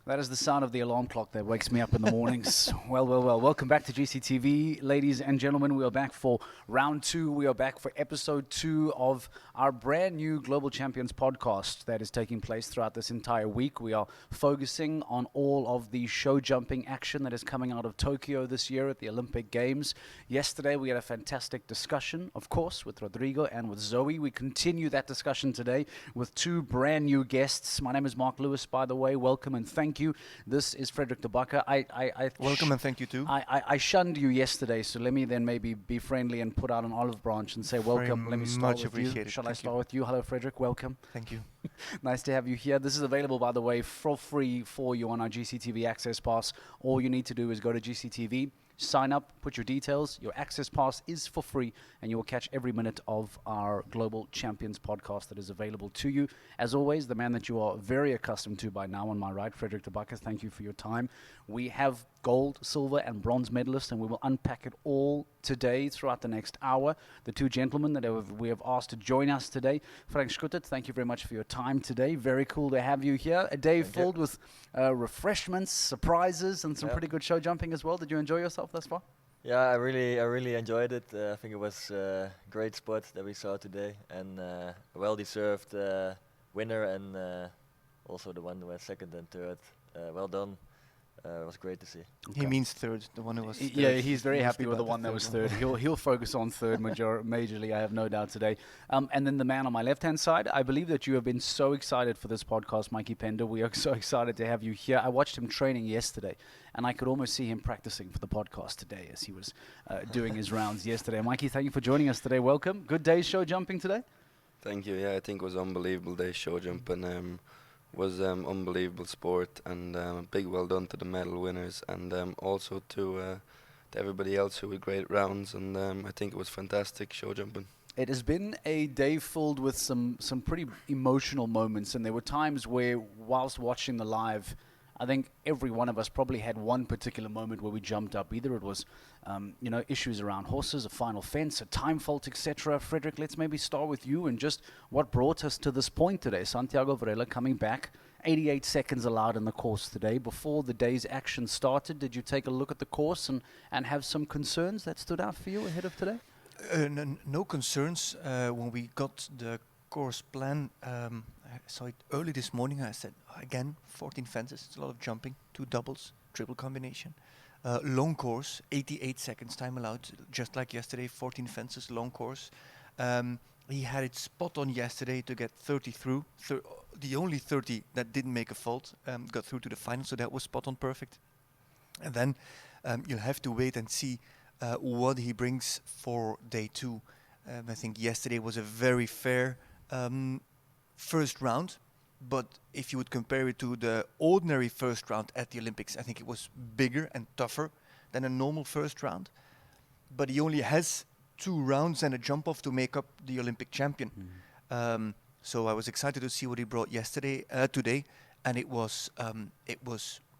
That is the sound of the alarm clock that wakes me up in the mornings. Well. Welcome back to GCTV, ladies and gentlemen. We are back for round 2. We are back for episode 2 of our brand new Global Champions podcast that is taking place throughout this entire week. We are focusing on all of the show jumping action that is coming out of Tokyo this year at the Olympic Games. Yesterday, we had a fantastic discussion, of course, with Rodrigo and with Zoe. We continue that discussion today with 2 brand new guests. My name is Mark Lewis, by the way. Welcome and thank you. This is Frederick de Backer. Welcome and thank you too. I shunned you yesterday, so let me then maybe be friendly and put out an olive branch and say welcome. Very let me start with you. appreciated. Shall I Thank start you. with you? Hello, Frederick. Welcome. Thank you. Nice to have you here. This is available, by the way, for free for you on our GCTV Access Pass. All you need to do is go to GCTV, sign up, put your details. Your Access Pass is for free, and you will catch every minute of our Global Champions podcast that is available to you. As always, the man that you are very accustomed to by now on my right, Frederick de Backer, thank you for your time. We have gold, silver, and bronze medalists, and we will unpack it all today throughout the next hour. The 2 gentlemen that we have asked to join us today, Frank Schuttert, thank you very much for your time today. Very cool to have you here. A day filled with refreshments, surprises, and some pretty good show jumping as well. Did you enjoy yourself thus far? Yeah, I really enjoyed it. I think it was a great spot that we saw today, and a well-deserved winner, and also the one who was second and third. Well done. It was great to see. He means third, the one who was third. Yeah, he's very happy Mostly with the about one that was third third. He'll focus on third majorly, I have no doubt today. And then the man on my left-hand side, I believe that you have been so excited for this podcast, Mikey Pender. We are so excited to have you here. I watched him training yesterday, and I could almost see him practicing for the podcast today as he was doing his rounds yesterday. Mikey, thank you for joining us today. Welcome. Good day show jumping today? Thank you. Yeah, I think it was unbelievable day show jumping. Was unbelievable sport, and big well done to the medal winners, and also to everybody else who had great rounds, and I think it was fantastic show jumping. It has been a day filled with some pretty emotional moments, and there were times where, whilst watching the live, I think every one of us probably had one particular moment where we jumped up. Either it was, issues around horses, a final fence, a time fault, etc. Frederick, let's maybe start with you and just what brought us to this point today. Santiago Varela coming back, 88 seconds allowed in the course today. Before the day's action started, did you take a look at the course and have some concerns that stood out for you ahead of today? No concerns. When we got the course plan, I saw it early this morning. I said, again, 14 fences. It's a lot of jumping, 2 doubles, triple combination. Long course, 88 seconds time allowed, just like yesterday, 14 fences, long course. He had it spot on yesterday to get 30 through. The only 30 that didn't make a fault got through to the final, so that was spot on perfect. And then you'll have to wait and see what he brings for day 2. I think yesterday was a very fair first round, but if you would compare it to the ordinary first round at the Olympics, I think it was bigger and tougher than a normal first round. But he only has 2 rounds and a jump off to make up the Olympic champion. So I was excited to see what he brought today, and it was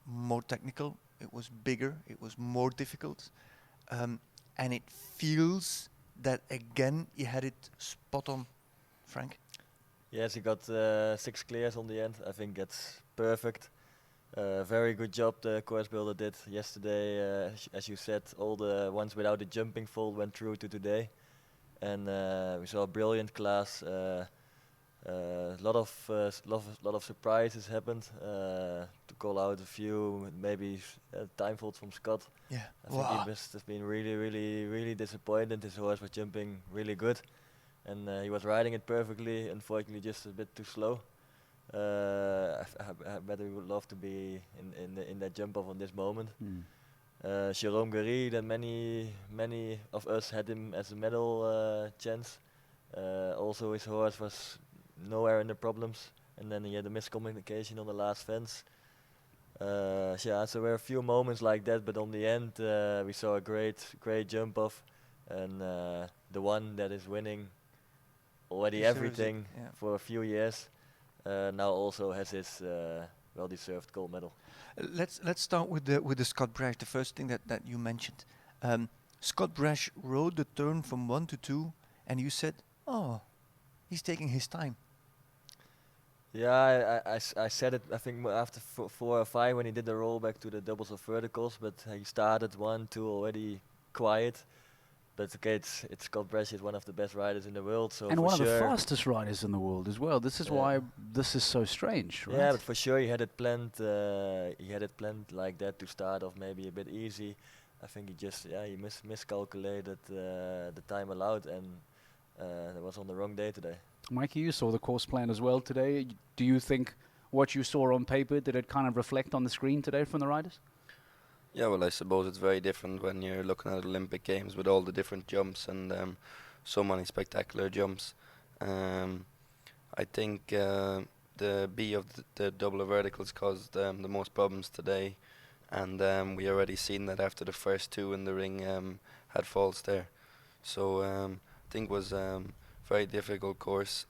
more technical, it was bigger, it was more difficult, and it feels that again he had it spot on. Frank? Yes, he got 6 clears on the end. I think that's perfect. Very good job the course builder did yesterday. As you said, all the ones without the jumping fault went through to today, and we saw a brilliant class. Lot of surprises happened. To call out a few, maybe time fault from Scott. Yeah, I think he must have been really disappointed. His horse was jumping really good, and he was riding it perfectly. Unfortunately, just a bit too slow. I bet we would love to be in that jump off on this moment. Jérôme Guéry, that many of us had him as a medal chance. Also, his horse was nowhere in the problems, and then he had a miscommunication on the last fence. So there were a few moments like that, but on the end we saw a great jump off, and the one that is winning already everything for a few years now also has his well-deserved gold medal. Let's start with the Scott Brash, the first thing that you mentioned. Scott Brash rode the turn from 1 to 2, and you said, "Oh, he's taking his time." Yeah, I said it, I think, after 4 or 5 when he did the rollback to the doubles of verticals, but he started 1, 2 already quiet. But okay, it's Scott Brash is one of the best riders in the world, so And for one of the sure. fastest riders in the world as well. This is Yeah. why this is so strange, right? Yeah, but for sure he had it planned. He had it planned like that to start off maybe a bit easy. I think he just he miscalculated the time allowed, and it was on the wrong day today. Mikey, you saw the course plan as well today. Do you think what you saw on paper, did it kind of reflect on the screen today from the riders? Yeah, well, I suppose it's very different when you're looking at Olympic Games with all the different jumps and so many spectacular jumps. I think the B of the double verticals caused the most problems today, and we already seen that after the first two in the ring had faults there. So I think it was very difficult course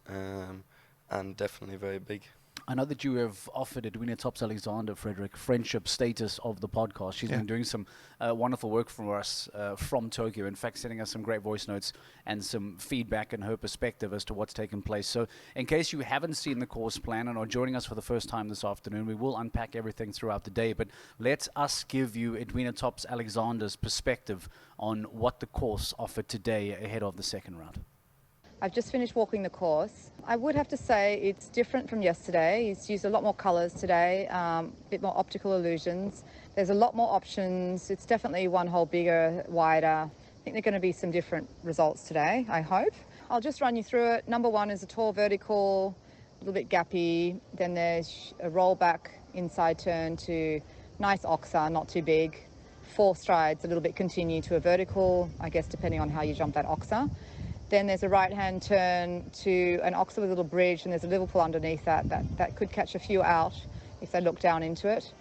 and definitely very big. I know that you have offered Edwina Tops-Alexander, Frederick, friendship status of the podcast. She's been doing some wonderful work for us from Tokyo. In fact, sending us some great voice notes and some feedback and her perspective as to what's taken place. So in case you haven't seen the course plan and are joining us for the first time this afternoon, we will unpack everything throughout the day. But let us give you Edwina Tops-Alexander's perspective on what the course offered today ahead of the second round. I've just finished walking the course. I would have to say it's different from yesterday. He's used a lot more colours today, a bit more optical illusions. There's a lot more options. It's definitely one hole bigger, wider. I think there are going to be some different results today, I hope. I'll just run you through it. Number one is a tall vertical, a little bit gappy. Then there's a rollback inside turn to nice oxa, not too big. 4 strides, a little bit continue to a vertical, I guess depending on how you jump that oxa. Then there's a right-hand turn to an oxa with a little bridge, and there's a little pull underneath that could catch a few out if they look down into it.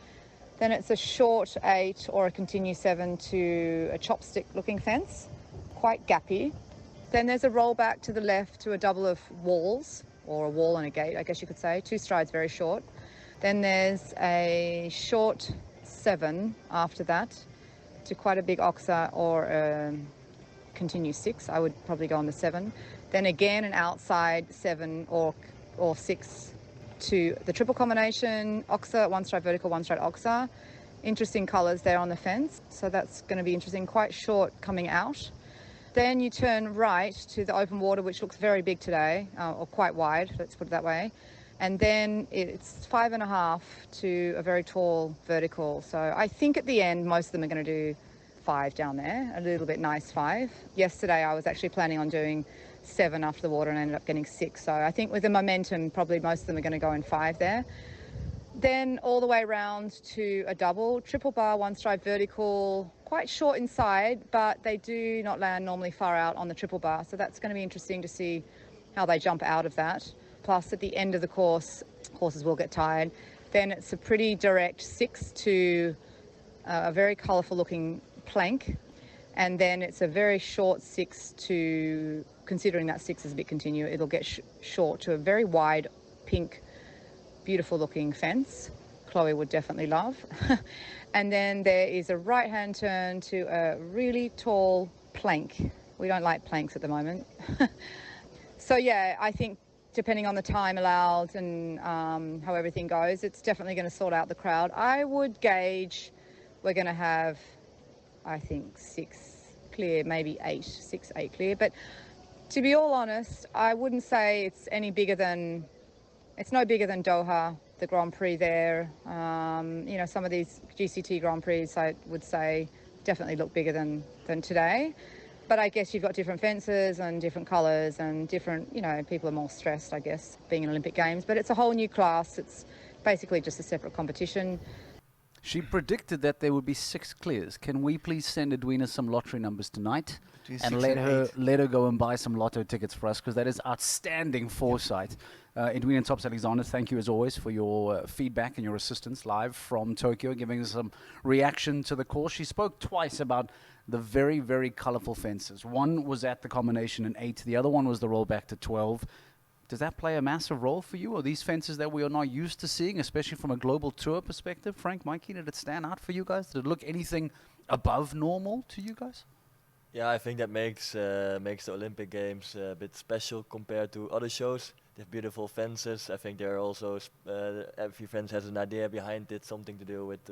Then it's a short 8 or a continue 7 to a chopstick-looking fence, quite gappy. Then there's a rollback to the left to a double of walls, or a wall and a gate, I guess you could say. 2 strides, very short. Then there's a short 7 after that to quite a big oxa or continue 6. I would probably go on the 7. Then again an outside 7 or 6 to the triple combination oxa, 1 stride vertical, 1 stride oxa. Interesting colours there on the fence, so that's going to be interesting. Quite short coming out. Then you turn right to the open water, which looks very big today, or quite wide, let's put it that way. And then it's 5.5 to a very tall vertical. So I think at the end most of them are going to do 5 down there, a little bit nice 5. Yesterday I was actually planning on doing 7 after the water and ended up getting 6. So I think with the momentum, probably most of them are going to go in 5 there. Then all the way around to a double, triple bar, 1 stride vertical, quite short inside, but they do not land normally far out on the triple bar. So that's going to be interesting to see how they jump out of that. Plus at the end of the course, horses will get tired. Then it's a pretty direct 6 to a very colourful looking plank, and then it's a very short 6 to, considering that 6 is a bit continue, it'll get short to a very wide pink beautiful looking fence. Chloe would definitely love. And then there is a right hand turn to a really tall plank. We don't like planks at the moment. So yeah, I think depending on the time allowed and how everything goes, it's definitely going to sort out the crowd. I would gauge we're going to have, I think 6 clear, maybe 8, 6, 8 clear. But to be all honest, I wouldn't say it's any bigger than, it's no bigger than Doha, the Grand Prix there. You know, some of these GCT Grand Prix, I would say, definitely look bigger than today. But I guess you've got different fences and different colours and different, you know, people are more stressed, I guess, being in Olympic Games. But it's a whole new class. It's basically just a separate competition. She predicted that there would be 6 clears. Can we please send Edwina some lottery numbers tonight and let her go and buy some lotto tickets for us, because that is outstanding foresight. Edwina Tops-Alexander, thank you as always for your feedback and your assistance live from Tokyo, giving us some reaction to the course. She spoke twice about the very, very colourful fences. One was at the combination in 8, the other one was the rollback to 12. Does that play a massive role for you? Are these fences that we are not used to seeing, especially from a global tour perspective? Frank, Mikey, did it stand out for you guys? Did it look anything above normal to you guys? Yeah, I think that makes the Olympic Games a bit special compared to other shows. they have beautiful fences. I think they're also every fence has an idea behind it, something to do with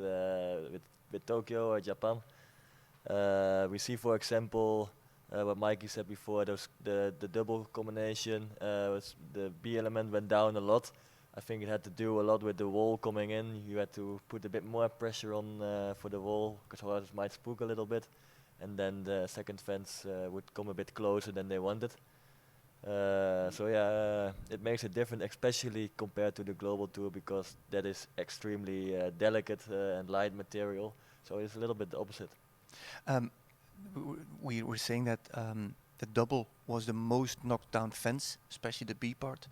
Tokyo or Japan. We see, for example, what Mikey said before, the double combination, the B element went down a lot. I think it had to do a lot with the wall coming in. You had to put a bit more pressure on for the wall, because otherwise it might spook a little bit. And then the second fence would come a bit closer than they wanted. So yeah, it makes it different, especially compared to the global tour, because that is extremely delicate and light material. So it's a little bit the opposite. We were saying that the double was the most knocked down fence, especially the B part.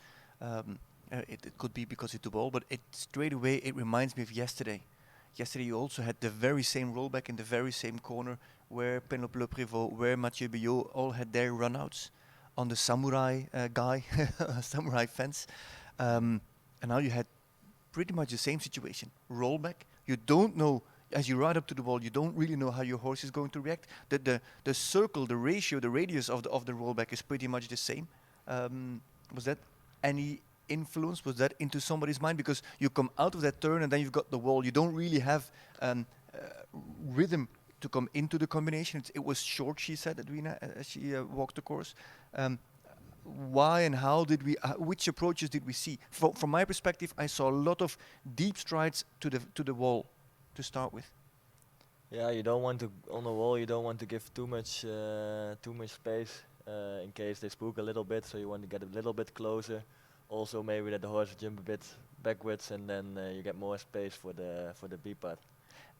It could be because it's the ball, but straight away it reminds me of yesterday. Yesterday you also had the very same rollback in the very same corner where Penelope Le Prévost, where Mathieu Billot all had their runouts on the samurai samurai fence. And now you had pretty much the same situation. Rollback, you don't know, as you ride up to the wall, you don't really know how your horse is going to react. The circle, the ratio, the radius of the rollback is pretty much the same. Was that any influence? Was that into somebody's mind? Because you come out of that turn and then you've got the wall. You don't really have rhythm to come into the combination. It was short, she said, Edwina, as she walked the course. Why and how did we? Which approaches did we see? From my perspective, I saw a lot of deep strides to the wall to start with. Yeah, you don't want to on the wall. You don't want to give too much space in case they spook a little bit. So you want to get a little bit closer. Also, maybe that the horse jump a bit backwards, and then you get more space for the B part.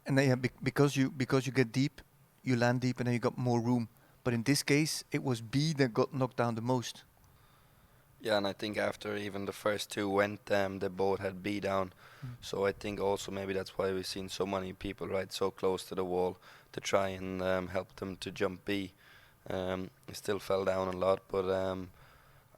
And then because you get deep, you land deep, and then you got more room. But in this case, it was B that got knocked down the most. Yeah, and I think after even the first two went, they both had B down. So I think also maybe that's why we've seen so many people ride so close to the wall to try and help them to jump B. It still fell down a lot, but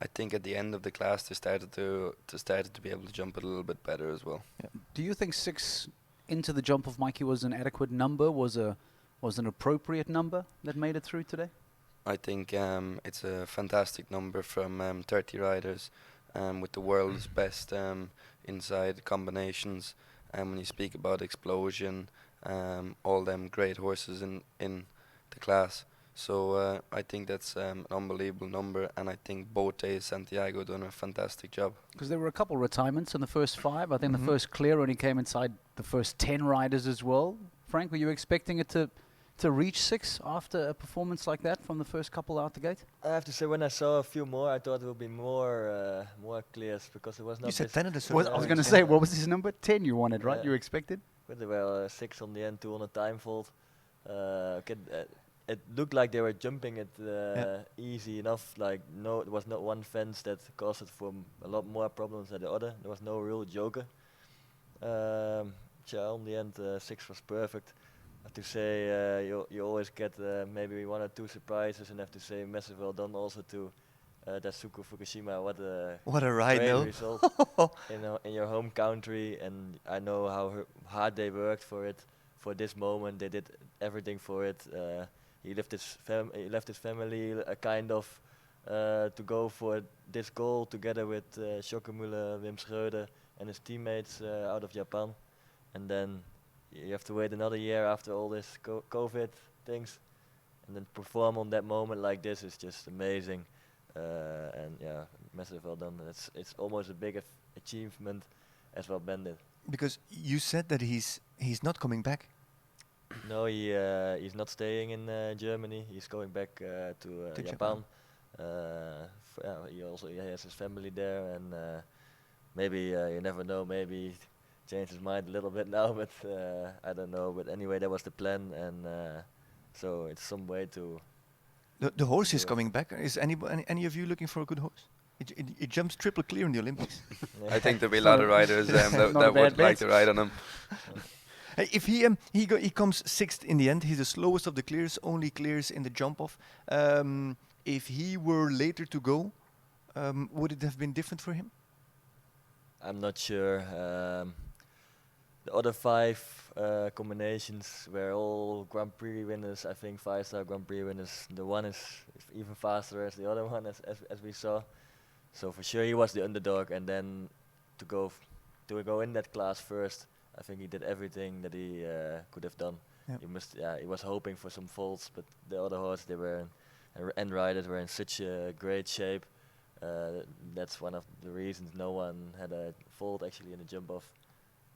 I think at the end of the class they started to be able to jump it a little bit better as well. Yeah. Do you think 6 into the jump of Mikey was an adequate number? Was an appropriate number that made it through today? I think it's a fantastic number from 30 riders with the world's best inside combinations. And when you speak about explosion, all them great horses in the class. So I think that's an unbelievable number, and I think both days Santiago done a fantastic job. Because there were a couple retirements in the first 5. I think the first clear only came inside the first 10 riders as well. Frank, were you expecting it to reach 6 after a performance like that from the first couple out the gate? I have to say, when I saw a few more, I thought it would be more clears, because it was not. You said 10 at the I was going to say, what was his number? 10 you wanted, right? Yeah. You expected? But there were 6 on the end, 2 on the time fault. It looked like they were jumping it easy enough. Like there was not one fence that caused it for a lot more problems than the other. There was no real joker. On the end, 6 was perfect. I have to say, you always get maybe 1 or 2 surprises, and I have to say, massive well done also to Daisuke Fukushima. What a ride, great no? result in your home country, and I know how hard they worked for it. For this moment, they did everything for it. He left his family kind of to go for this goal together with Schockemüller, Wim Schröder, and his teammates out of Japan. And then you have to wait another year after all this COVID things, and then perform on that moment like this is just amazing. And yeah, massive well done. It's almost a big achievement as what Ben did. Because you said that he's not coming back. No, he's not staying in Germany. He's going back to Japan. He has his family there, and maybe you never know. Maybe he changed his mind a little bit now, but I don't know. But anyway, that was the plan, and so it's some way to. The horse is coming back. Is any of you looking for a good horse? It jumps triple clear in the Olympics. I think there'll be a lot of riders that would like to ride on him. If he comes 6th in the end, he's the slowest of the clears, only clears in the jump off. If he were later to go, would it have been different for him? I'm not sure. The other 5 combinations were all Grand Prix winners. I think 5-star Grand Prix winners. The one is even faster as the other one, as we saw. So for sure he was the underdog, and then to go in that class first, I think he did everything that he could have done. Yep. He was hoping for some faults, but the other horse they were and riders were in such a great shape. That's one of the reasons no one had a fault actually in the jump off,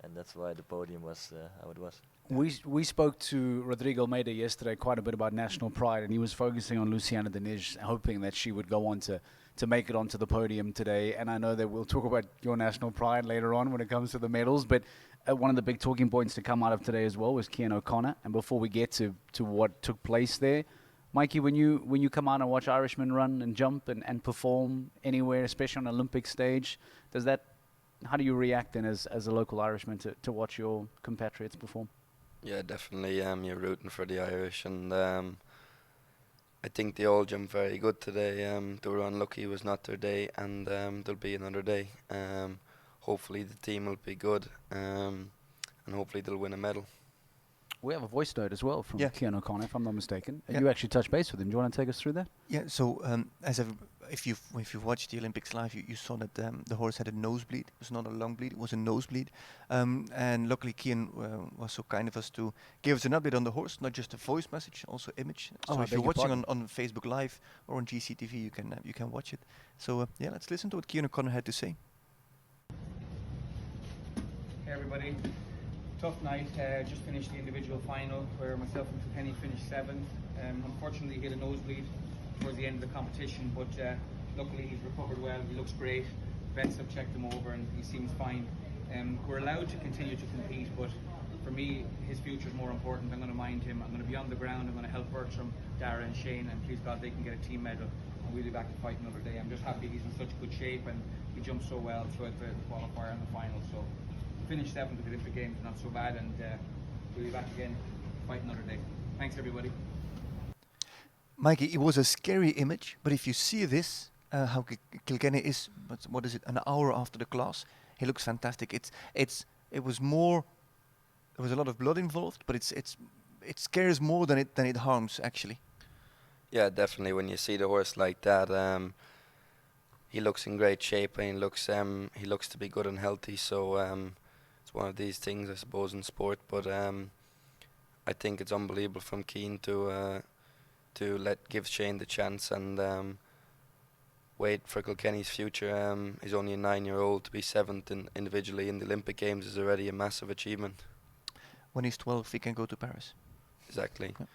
and that's why the podium was how it was. We spoke to Rodrigo Almeida yesterday quite a bit about national pride, and he was focusing on Luciana Denij, hoping that she would go on to make it onto the podium today. And I know that we'll talk about your national pride later on when it comes to the medals, but one of the big talking points to come out of today as well was Kian O'Connor. And before we get to what took place there, Mikey, when you come out and watch Irishmen run and jump and perform anywhere, especially on an Olympic stage, how do you react then as a local Irishman to watch your compatriots perform? Yeah, definitely. You're rooting for the Irish, and I think they all jumped very good today. They were unlucky; it was not their day, and there'll be another day. Hopefully, the team will be good, and hopefully they'll win a medal. We have a voice note as well from Kian O'Connor, if I'm not mistaken. Yeah. You actually touched base with him. Do you want to take us through that? Yeah. So if you've watched the Olympics live, you saw that the horse had a nosebleed. It was not a lung bleed; it was a nosebleed. And luckily, Kian was so kind of us to give us an update on the horse, not just a voice message, also image. So if you're watching on Facebook Live or on GCTV, you can watch it. So let's listen to what Kian O'Connor had to say. Hey everybody, tough night. Just finished the individual final where myself and Kilkenny finished 7th. Unfortunately, he had a nosebleed towards the end of the competition, but luckily he's recovered well. He looks great. Vets have checked him over and he seems fine. We're allowed to continue to compete, but for me, his future is more important. I'm going to mind him. I'm going to be on the ground. I'm going to help Bertram, Dara and Shane, and please God they can get a team medal and we'll be back to fight another day. I'm just happy he's in such good shape and he jumped so well throughout the qualifier and the final. So finished 7th at the Olympic Games, not so bad, and we'll be back again, fight another day. Thanks everybody. Mikey, it was a scary image, but if you see this, how Kilkenny is, what is it, an hour after the class, he looks fantastic. It was more, there was a lot of blood involved, but it scares more than it harms actually. Yeah, definitely. When you see the horse like that, he looks in great shape, and he looks to be good and healthy. So it's one of these things, I suppose, in sport. But I think it's unbelievable from Keane to give Shane the chance and wait for Kilkenny's future. He's only a 9-year-old. To be 7th individually in the Olympic Games is already a massive achievement. When he's 12, he can go to Paris. Exactly. Yeah.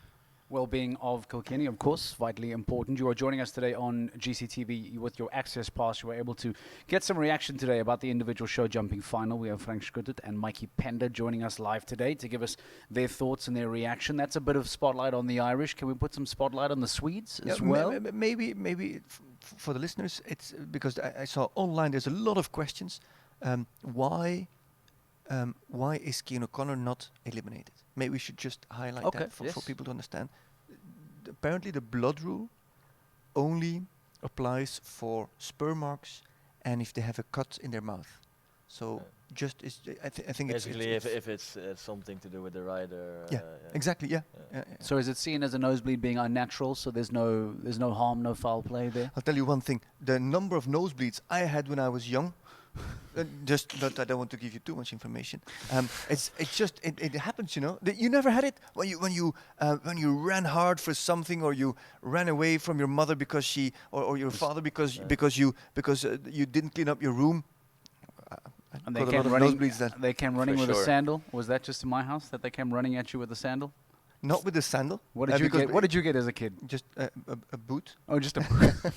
Well-being of Kilkenny, of course, vitally important. You are joining us today on GCTV with your access pass. You were able to get some reaction today about the individual show jumping final. We have Frank Schuttert and Mikey Pender joining us live today to give us their thoughts and their reaction. That's a bit of spotlight on the Irish. Can we put some spotlight on the Swedes as well? Maybe for the listeners, it's because I saw online there's a lot of questions. Why is Kian O'Connor not eliminated? Maybe we should just highlight that for people to understand. Apparently, the blood rule only applies for spur marks and if they have a cut in their mouth. So I think basically if it's something to do with the rider. Exactly. Yeah. So is it seen as a nosebleed being unnatural? So there's no harm, no foul play there. I'll tell you one thing: the number of nosebleeds I had when I was young. Just that I don't want to give you too much information. It happens, you know. You never had it when you ran hard for something, or you ran away from your mother because she or your father because you didn't clean up your room. And they came running with a sandal. Was that just in my house that they came running at you with a sandal? Not with a sandal. What did you get? What did you get as a kid? Just a boot. Oh, just a boot.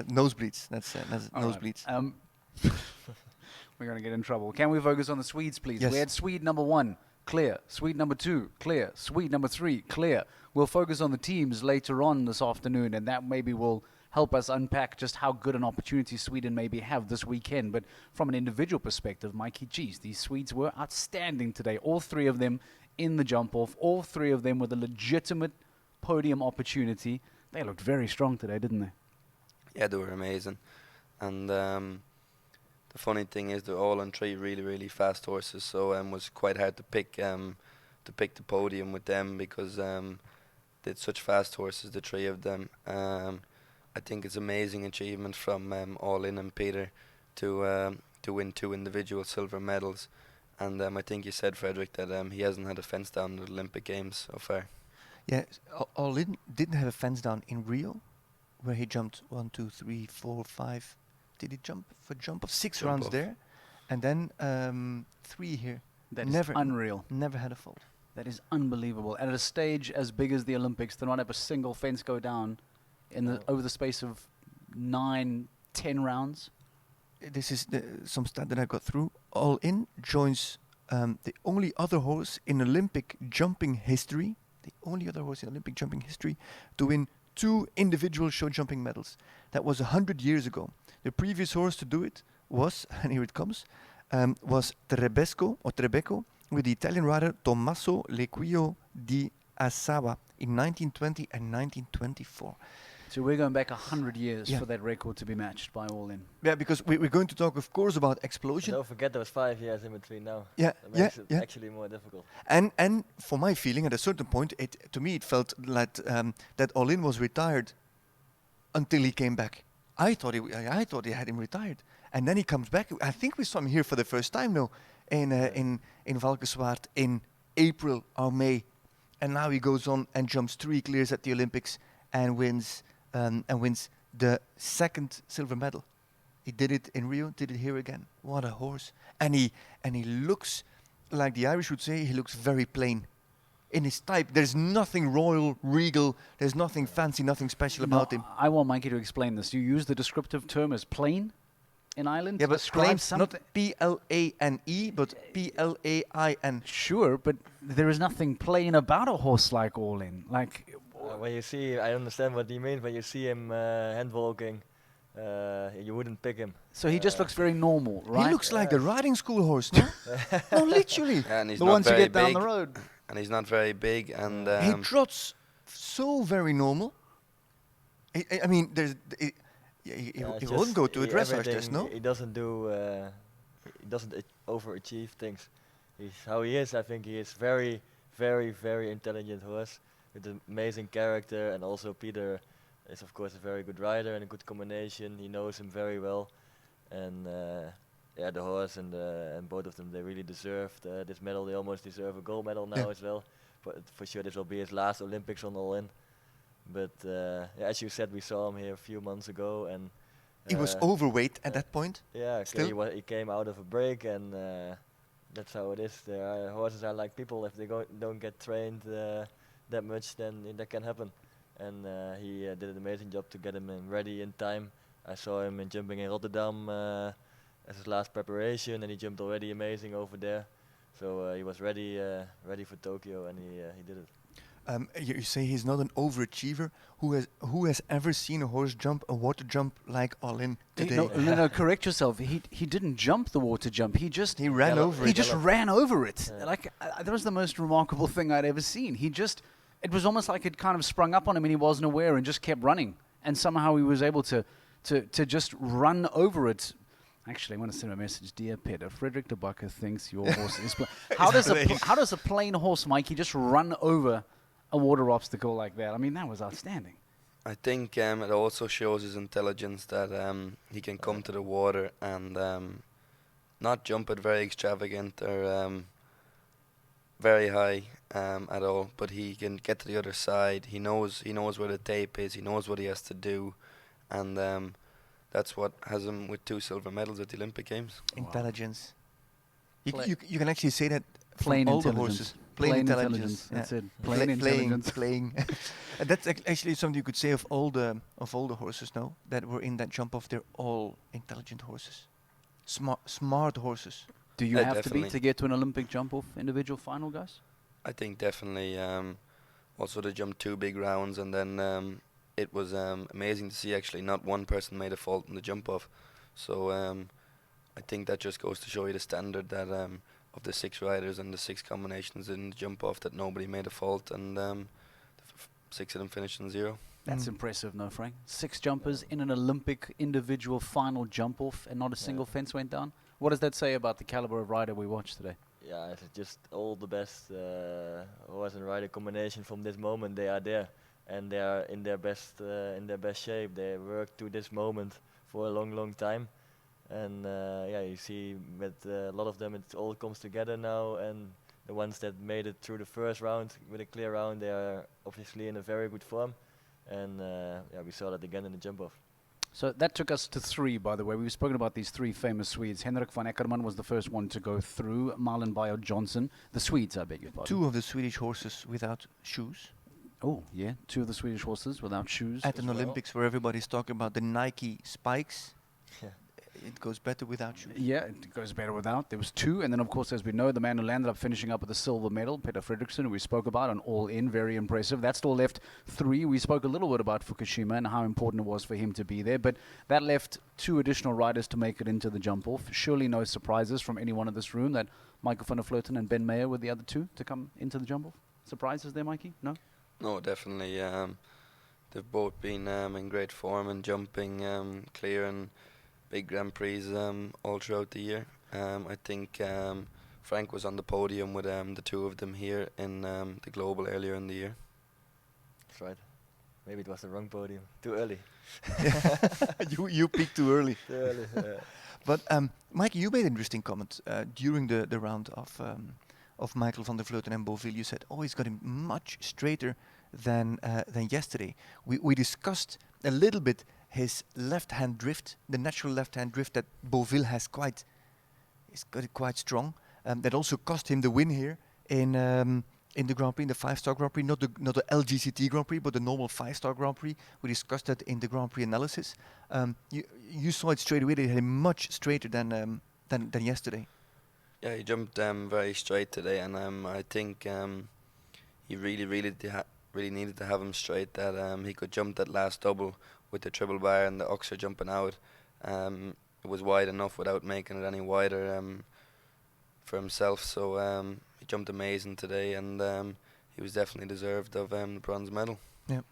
Nosebleeds. That's nosebleeds. Right. We're going to get in trouble. Can we focus on the Swedes, please? Yes. We had Swede number 1, clear. Swede number 2, clear. Swede number 3, clear. We'll focus on the teams later on this afternoon, and that maybe will help us unpack just how good an opportunity Sweden maybe have this weekend. But from an individual perspective, Mikey, geez, these Swedes were outstanding today. All 3 of them in the jump-off, all 3 of them with a legitimate podium opportunity. They looked very strong today, didn't they? Yeah, they were amazing. And the funny thing is they're all on 3 really, really fast horses, so it was quite hard to pick the podium with them because they had such fast horses, the 3 of them. I think it's amazing achievement from All In and Peter to win 2 individual silver medals. And I think you said, Frederick, that he hasn't had a fence down at the Olympic Games so far. Yeah, All In didn't have a fence down in Rio, where he jumped 1, 2, 3, 4, 5. Did he jump for jump of 6 Jump rounds off. there, and then 3 here. That is Never unreal. Never had a fault. That is unbelievable. At a stage as big as the Olympics, to not have a single fence go down in the over the space of 9, 10 rounds. This is some stat that I got through. All In joins the only other horse in Olympic jumping history, to win 2 individual show jumping medals. That was 100 years ago. The previous horse to do it was, and here it comes, was Trebecco with the Italian rider Tommaso Lequio di Assawa in 1920 and 1924. So we're going back 100 years Yeah. for that record to be matched by All In. Yeah, because we're going to talk, of course, about explosion. Don't forget there was 5 years in between now. Yeah, That makes it yeah. actually more difficult. And for my feeling, at a certain point, to me it felt like that All In was retired until he came back. I thought he had him retired, and then he comes back. I think we saw him here for the first time now in Valkenswaard in April or May, and now he goes on and jumps 3 clears at the Olympics and wins the 2nd silver medal. He did it in Rio, did it here again. What a horse! And he looks, like the Irish would say, he looks very plain. In his type, there's nothing royal, regal, there's nothing fancy, nothing special about him. I want Mikey to explain this. You use the descriptive term as plain in Ireland? Yeah, to but describe plain, something. not P-L-A-N-E, but P-L-A-I-N. Sure, but there is nothing plain about a horse like All In. Like, When you see, I understand what he means. When you see him hand walking, you wouldn't pick him. so he just looks very normal, right? He looks like a riding school horse, no? No, literally. And he's the not ones you very get down big. the road. And he's not very big. And He trots so very normal. I mean, he wouldn't go to a dressage test, no? He doesn't do. He doesn't overachieve things. How he is. I think he is very, very, very intelligent horse with an amazing character, and also Peter is of course a very good rider and a good combination. He knows him very well, and yeah, the horse and both of them, they really deserved this medal. They almost deserve a gold medal now as well. But for sure this will be his last Olympics on All In. But yeah, as you said, we saw him here a few months ago, and He was overweight at that point. yeah, Still? he came out of a break, and that's how it is. Horses are like people. If they don't get trained that much, then that can happen. And he did an amazing job to get him ready in time. I saw him jumping in Rotterdam as his last preparation, and he jumped already amazing over there. So he was ready for Tokyo, and he did it. You say he's not an overachiever. Who has ever seen a horse jump a water jump like All In today? No, correct yourself. He didn't jump the water jump. He just He ran over he it. just ran over it. Yeah. Like that was the most remarkable thing I'd ever seen. It was almost like it kind of sprung up on him and he wasn't aware and just kept running. And somehow he was able to just run over it. Actually, I want to send a message, dear Peder. Frederick de Backer thinks your horse is. How does a plain horse, Mikey, just run over a water obstacle like that? I mean, that was outstanding. I think it also shows his intelligence that he can come to the water and not jump it very extravagant or very high at all, but he can get to the other side. He knows where the tape is. He knows what he has to do, and that's what has him with 2 silver medals at the Olympic Games. Intelligence. Pla- You can actually say that Plain from all the intelligence. horses. Plain intelligence. That's yeah. it. Plain intelligence. Playing. And that's actually something you could say of all the horses now that were in that jump off. They're all intelligent horses, smart horses. Do you Yeah, have to definitely. be to get to an Olympic jump-off individual final, guys? I think definitely. Also, they jumped 2 big rounds, and then it was amazing to see actually not one person made a fault in the jump off. So I think that just goes to show you the standard that of the 6 riders and the 6 combinations in the jump off, that nobody made a fault, and 6 of them finished in 0. That's impressive, no, Frank? 6 jumpers in an Olympic individual final jump-off and not a single fence went down? What does that say about the caliber of rider we watched today? Yeah, it's just all the best horse and rider combination from this moment. They are there. and they are in their best shape. They worked to this moment for a long time, and yeah, you see with a lot of them, it all comes together now. And the ones that made it through the first round with a clear round, they are obviously in a very good form, and yeah, we saw that again in the jump off. So that took us to 3, by the way. We've spoken about these 3 famous Swedes. Henrik van Eckermann was the first one to go through. Marlon Bayo Johnson. The Swedes, I beg your pardon. 2 of the Swedish horses without shoes. Oh, yeah. 2 of the Swedish horses without shoes. At as an well. Olympics where everybody's talking about the Nike spikes. Yeah. It goes better without shoes. Yeah, it goes better without. There was 2, and then of course, as we know, the man who landed up finishing up with the silver medal, Peter Fredriksson, who we spoke about on All In, very impressive. That still left 3. We spoke a little bit about Fukushima and how important it was for him to be there, but that left 2 additional riders to make it into the jump off. Surely no surprises from anyone in this room that Michael van der Vleuten and Ben Mayer were the other 2 to come into the jump off. Surprises there, Mikey? No? No, definitely. They've both been in great form and jumping, clear and big Grand Prix all throughout the year. I think Frank was on the podium with the 2 of them here in the Global earlier in the year. That's right. Maybe it was the wrong podium. Too early. you peaked too early. Too early. But Mike, you made an interesting comment during the round of Michael van der Vleuten and Beauville. You said, "Oh, he's got him much straighter than yesterday." We discussed a little bit his left-hand drift, the natural left-hand drift that Beauville has he's got it quite strong. That also cost him the win here in the Grand Prix, in the 5-star Grand Prix, not the LGCT Grand Prix, but the normal 5-star Grand Prix. We discussed that in the Grand Prix analysis. You saw it straight away. They had him much straighter than yesterday. Yeah, he jumped very straight today, and I think he really needed to have him straight. That he could jump that last double with the triple bar and the Oxer jumping out. It was wide enough without making it any wider for himself. So he jumped amazing today, and he was definitely deserved of the bronze medal. Yeah.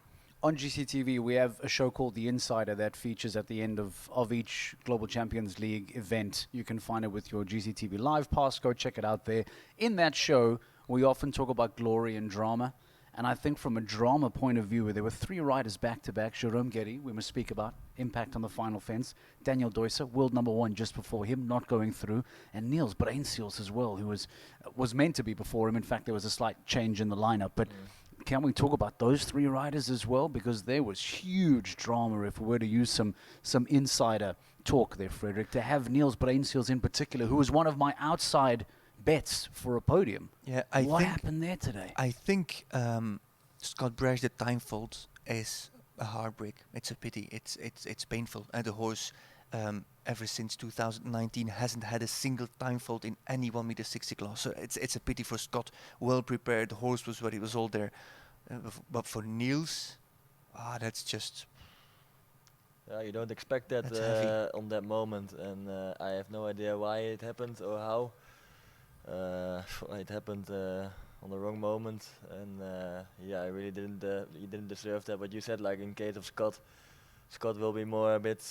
On GCTV, we have a show called The Insider that features at the end of each Global Champions League event. You can find it with your GCTV Live Pass. Go check it out there. In that show, we often talk about glory and drama. And I think from a drama point of view, there were 3 riders back-to-back. Jerome Getty, we must speak about, impact on the final fence. Daniel Deusser, world number 1 just before him, not going through. And Niels Breinseels as well, who was meant to be before him. In fact, there was a slight change in the lineup. But can we talk about those 3 riders as well? Because there was huge drama, if we were to use some insider talk there, Frederick. To have Niels Breinseels in particular, who was one of my outside bets for a podium. Yeah, what happened there today? I think Scott Brash, the time fault is a heartbreak. It's a pity. It's painful. And the horse, ever since 2019, hasn't had a single time fault in any 1m60 class. So it's a pity for Scott. Well prepared. The horse was ready. It was all there. But for Niels, that's just. Yeah, you don't expect that on that moment, and I have no idea why it happened or how. It happened on the wrong moment, and yeah, I really he didn't deserve that. But you said, like in case of Scott will be more a bit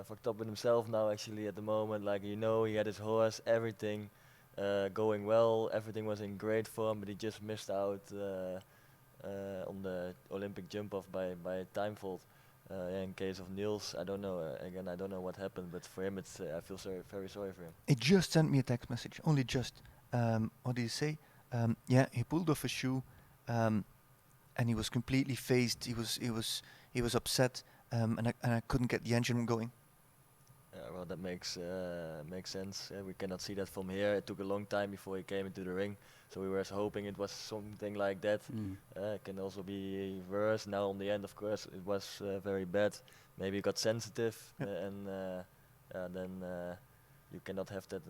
fucked up with himself now. Actually, at the moment, like he had his horse, everything going well, everything was in great form, but he just missed out on the Olympic jump off by a time fault. In case of Niels, I don't know. Again, I don't know what happened, but for him, I feel very sorry for him. He just sent me a text message. Only just. What did he say? Yeah, he pulled off a shoe, and he was completely phased. He was upset, and I couldn't get the engine going. Well, that makes sense. We cannot see that from here. It took a long time before he came into the ring, so we were hoping it was something like that. It can also be worse. Now on the end, of course, it was very bad. Maybe he got sensitive, and then you cannot have that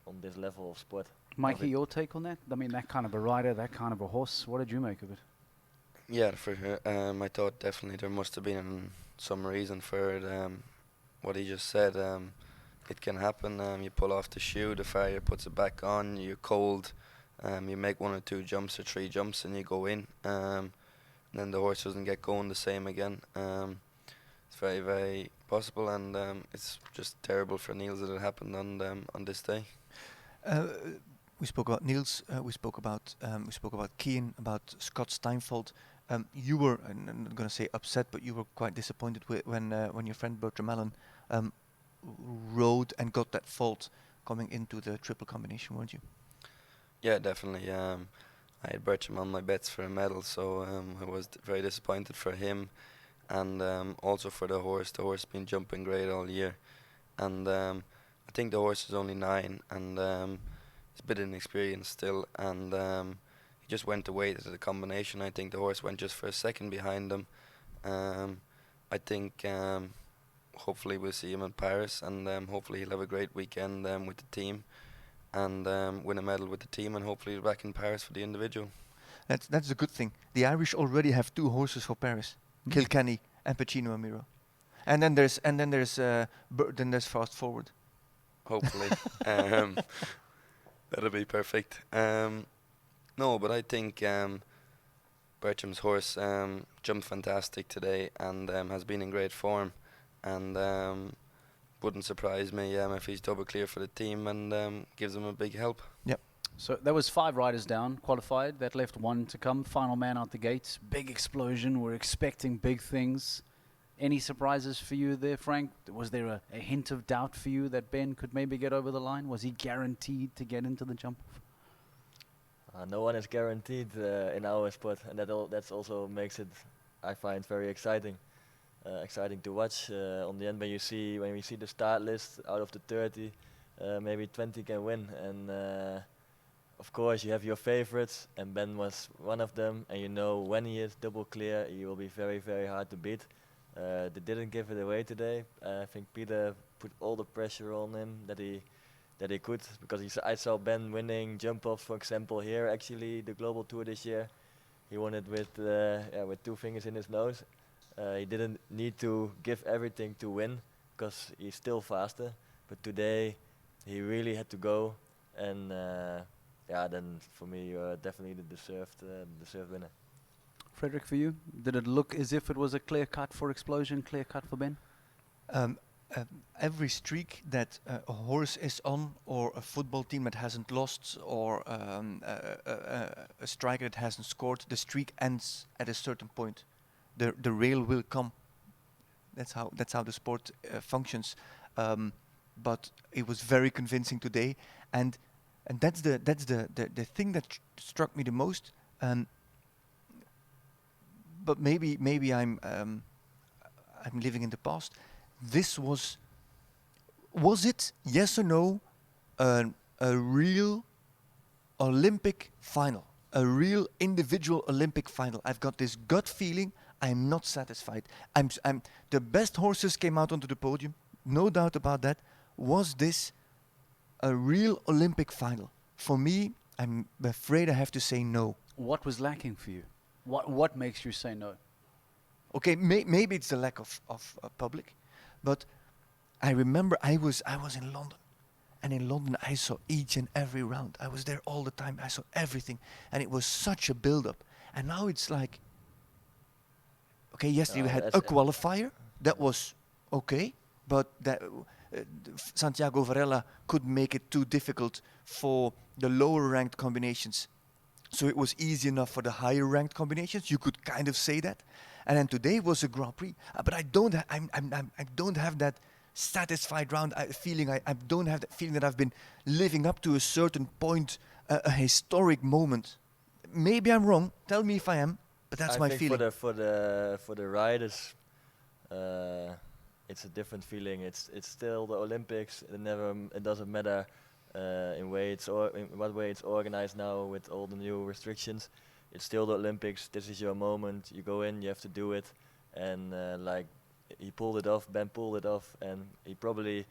on this level of sport. Mikey, your take on that? I mean, that kind of a rider, that kind of a horse. What did you make of it? Yeah, for sure. I thought definitely there must have been some reason for it. What he just said, it can happen. You pull off the shoe, the farrier puts it back on, you're cold, you make 1 or 2 jumps or 3 jumps and you go in. Then the horse doesn't get going the same again. It's very, very possible, and it's just terrible for Niels that it happened on this day. We spoke about Niels. We spoke about Kian, about Scott Steinfeld. You were, and I'm not going to say upset, but you were quite disappointed when your friend Bertram Allen rode and got that fault coming into the triple combination, weren't you? Yeah, definitely. I had Bertram on my bets for a medal, so I was very disappointed for him, and also for the horse. The horse has been jumping great all year, and I think the horse is only 9, and he's a bit inexperienced still, and he just went away to the combination. I think the horse went just for a second behind him. I think hopefully we'll see him in Paris, and hopefully he'll have a great weekend with the team, and win a medal with the team, and hopefully back in Paris for the individual. That's a good thing. The Irish already have 2 horses for Paris, Kilkenny and Pacino Amiro, and then there's Fast Forward. Hopefully, that'll be perfect. No, but I think Bertram's horse jumped fantastic today and has been in great form, and wouldn't surprise me if he's double clear for the team and gives them a big help. Yep. So there was 5 riders down, qualified. That left 1 to come. Final man out the gates. Big explosion. We're expecting big things. Any surprises for you there, Frank? Was there a hint of doubt for you that Ben could maybe get over the line? Was he guaranteed to get into the jump? No one is guaranteed in our sport, and that's also makes it, I find, very exciting. Exciting to watch. On the end, when we see the start list, out of the 30, maybe 20 can win, and of course you have your favorites, and Ben was one of them. And you know, when he is double clear, he will be very, very hard to beat. They didn't give it away today. I think Peter put all the pressure on him that he could, because I saw Ben winning jump offs, for example, here actually the Global Tour this year. He won it with 2 fingers in his nose. He didn't need to give everything to win, because he's still faster. But today he really had to go, and then for me you're definitely the deserved winner. Frederick, for you, did it look as if it was a clear cut for Explosion, clear cut for Ben? Every streak that a horse is on, or a football team that hasn't lost, or a striker that hasn't scored, the streak ends at a certain point. The rail will come. That's how the sport functions. But it was very convincing today, and that's the thing that struck me the most. But maybe I'm living in the past. This was it, yes or no, a real Olympic final, a real individual Olympic final? I've got this gut feeling I'm not satisfied. I'm the best horses came out onto the podium, no doubt about that. Was this a real Olympic final? For me, I'm afraid I have to say no. What was lacking for you? What makes you say no? Okay, maybe it's the lack of public, but I remember I was in London, and in London I saw each and every round. I was there all the time. I saw everything, and it was such a build-up. And now it's like, okay, yesterday we had a qualifier that was okay, but that Santiago Varela could make it too difficult for the lower-ranked combinations. So it was easy enough for the higher-ranked combinations. You could kind of say that. And then today was a Grand Prix, but I don't have that satisfied round feeling. I don't have that feeling that I've been living up to a certain point, a historic moment. Maybe I'm wrong. Tell me if I am, but that's my feeling. I think for the riders, it's a different feeling. It's still the Olympics. It doesn't matter in what way it's organized now with all the new restrictions. It's still the Olympics. This is your moment. You go in, you have to do it. And he pulled it off, Ben pulled it off, and he probably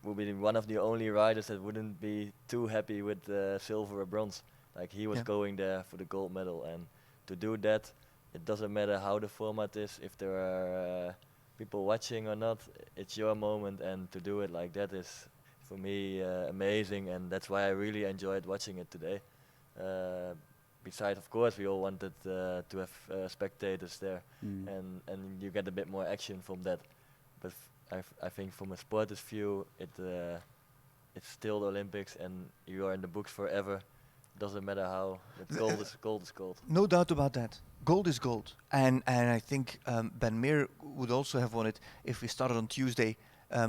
will be one of the only riders that wouldn't be too happy with silver or bronze. Like, he was going there for the gold medal, and to do that, it doesn't matter how the format is, if there are people watching or not, it's your moment, and to do it like that is, for me, amazing, and that's why I really enjoyed watching it today. Besides, of course, we all wanted to have spectators there, and you get a bit more action from that. But I think from a sporter's view, it's still the Olympics, and you are in the books forever. Doesn't matter how. Gold is gold is gold. No doubt about that. Gold is gold. And I think Ben Meer would also have won it if we started on Tuesday,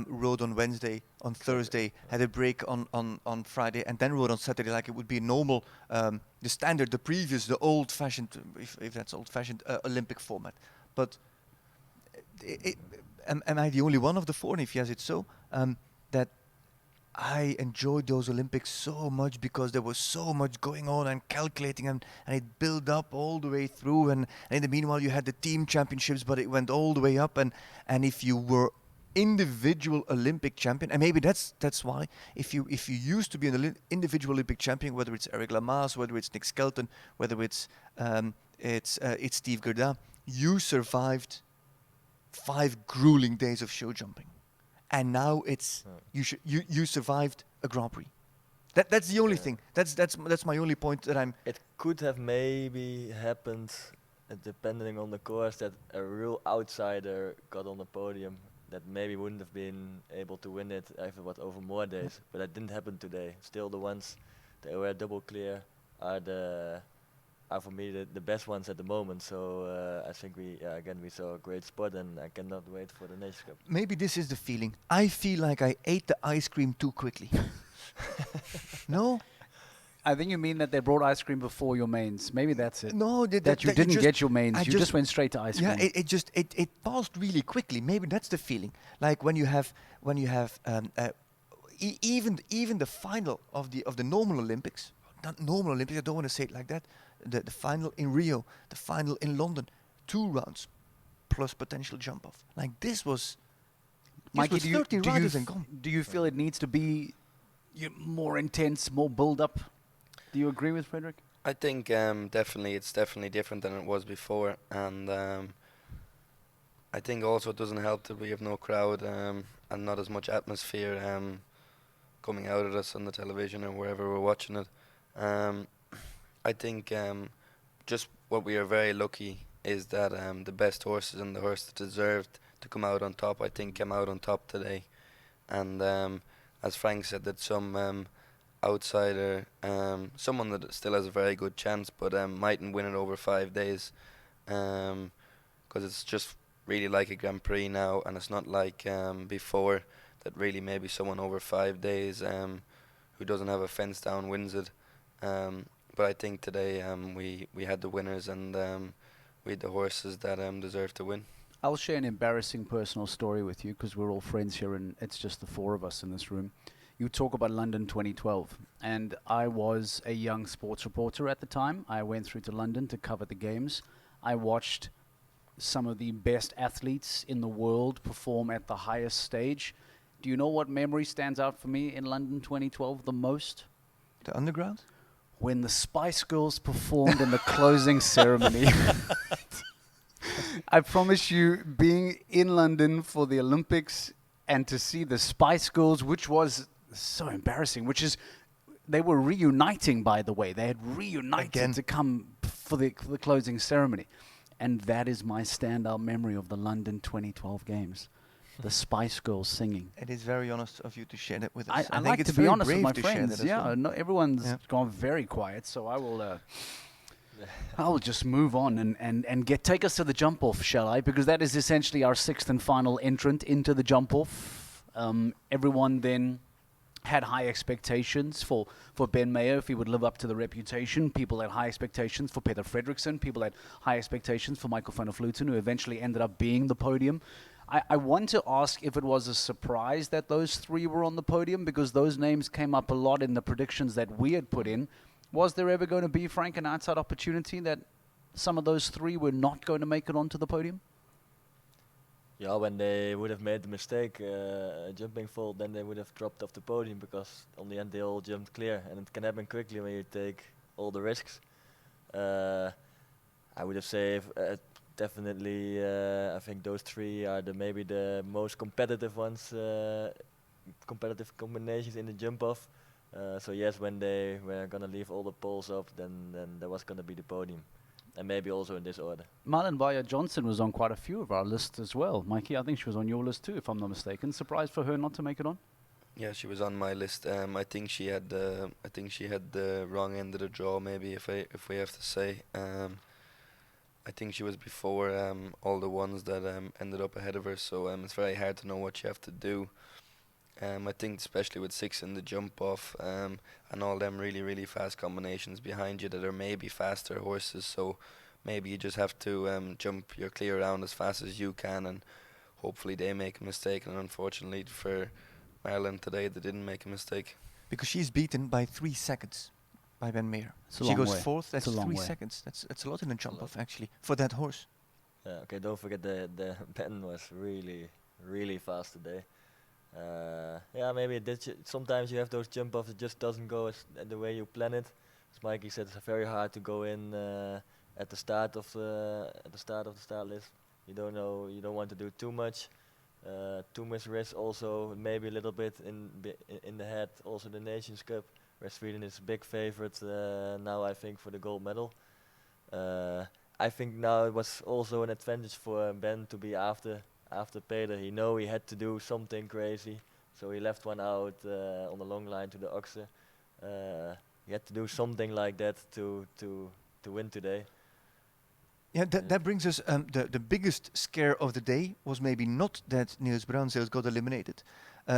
rode on Wednesday, on Thursday, had a break on Friday, and then rode on Saturday like it would be normal, the standard, the previous, the old-fashioned, if that's old-fashioned, Olympic format. But am I the only one of the four? And if yes, it's so, that I enjoyed those Olympics so much because there was so much going on and calculating, and it built up all the way through. And in the meanwhile, you had the team championships, but it went all the way up. And if you were individual Olympic champion, and maybe that's why, if you used to be an individual Olympic champion, whether it's Eric Lamaze, whether it's Nick Skelton, whether it's Steve Gerdin, you survived 5 grueling days of show jumping. And now it's you survived a Grand Prix. That's the only thing. That's my only point that I'm. It could have maybe happened, depending on the course, that a real outsider got on the podium that maybe wouldn't have been able to win it over more days. But that didn't happen today. Still, the ones that were double clear are for me the best ones at the moment. So I think we saw a great spot, and I cannot wait for the Nations Cup. Maybe this is the feeling. I feel like I ate the ice cream too quickly. No? I think you mean that they brought ice cream before your mains. Maybe that's it. No, that you didn't get your mains. You just went straight to ice cream. Yeah, it passed really quickly. Maybe that's the feeling. Like when you have even the final of the normal Olympics, not normal Olympics. I don't want to say it like that. The final in Rio, the final in London, 2 rounds plus potential jump off. Like this was. Mikey, this was 30 riders and gone. Do you feel it needs to be more intense, more build up? Do you agree with Frederick? I think it's definitely different than it was before, and I think also it doesn't help that we have no crowd and not as much atmosphere coming out of us on the television or wherever we're watching it. I think just what we are very lucky is that the best horses and the horse that deserved to come out on top, I think, came out on top today. And as Frank said, that some outsider, someone that still has a very good chance, but mightn't win it over 5 days, because it's just really like a Grand Prix now, and it's not like before that really maybe someone over 5 days who doesn't have a fence down wins it. But I think today we had the winners, and we had the horses that deserve to win. I'll share an embarrassing personal story with you because we're all friends here and it's just the 4 of us in this room. You talk about London 2012, and I was a young sports reporter at the time. I went through to London to cover the games. I watched some of the best athletes in the world perform at the highest stage. Do you know what memory stands out for me in London 2012 the most? The underground? When the Spice Girls performed in the closing ceremony. I promise you, being in London for the Olympics and to see the Spice Girls, which was so embarrassing, they were reuniting, by the way. They had reunited again to come for the closing ceremony. And that is my standout memory of the London 2012 games. The Spice Girls singing. It is very honest of you to share that with us. I think like it's to be honest with my brave to friends. share that as well. No, everyone's gone very quiet, so I will. I will just move on and take us to the jump off, shall I? Because that is essentially our 6th and final entrant into the jump off. Everyone then had high expectations for Ben Mayer if he would live up to the reputation. People had high expectations for Peter Fredriksson. People had high expectations for Michael van der Vleuten, who eventually ended up being the podium. I want to ask if it was a surprise that those 3 were on the podium, because those names came up a lot in the predictions that we had put in. Was there ever going to be, Frank, an outside opportunity that some of those 3 were not going to make it onto the podium? Yeah, when they would have made the mistake, jumping fault, then they would have dropped off the podium, because on the end they all jumped clear, and it can happen quickly when you take all the risks. I would have said definitely, I think those 3 are maybe the most competitive ones, competitive combinations in the jump off. So yes, when they were gonna leave all the poles up, then there was gonna be the podium, and maybe also in this order. Marlon Bayer-Johnson was on quite a few of our lists as well. Mikey, I think she was on your list too, if I'm not mistaken. Surprised for her not to make it on? Yeah, she was on my list. I think she had the wrong end of the draw. Maybe if we have to say. I think she was before all the ones that ended up ahead of her. So it's very hard to know what you have to do. I think especially with six in the jump off and all them really fast combinations behind you that are maybe faster horses. So maybe you just have to jump your clear around as fast as you can, and hopefully they make a mistake. And unfortunately for Marilyn today, they didn't make a mistake. Because she's beaten by 3 seconds by Ben Mayer. It's a She long goes way. fourth. That's It's a long 3 way. seconds. That's a lot in a jump off actually for that horse. Yeah, okay, don't forget the Ben was really fast today. Yeah, maybe sometimes you have those jump offs that just doesn't go the way you plan it. As Mikey said, it's very hard to go in at the start of the start list. You don't know, you don't want to do too much, too much risk. Also, maybe a little bit in the head. Also, the Nations Cup, where Sweden is a big favorite now. I think for the gold medal. I think now it was also an advantage for Ben to be after Peder. He had to do something crazy, so he left one out on the long line to the Oxer. He had to do something like that to win today. Yeah, that brings us the biggest scare of the day was maybe not that Niels Bruinzels got eliminated,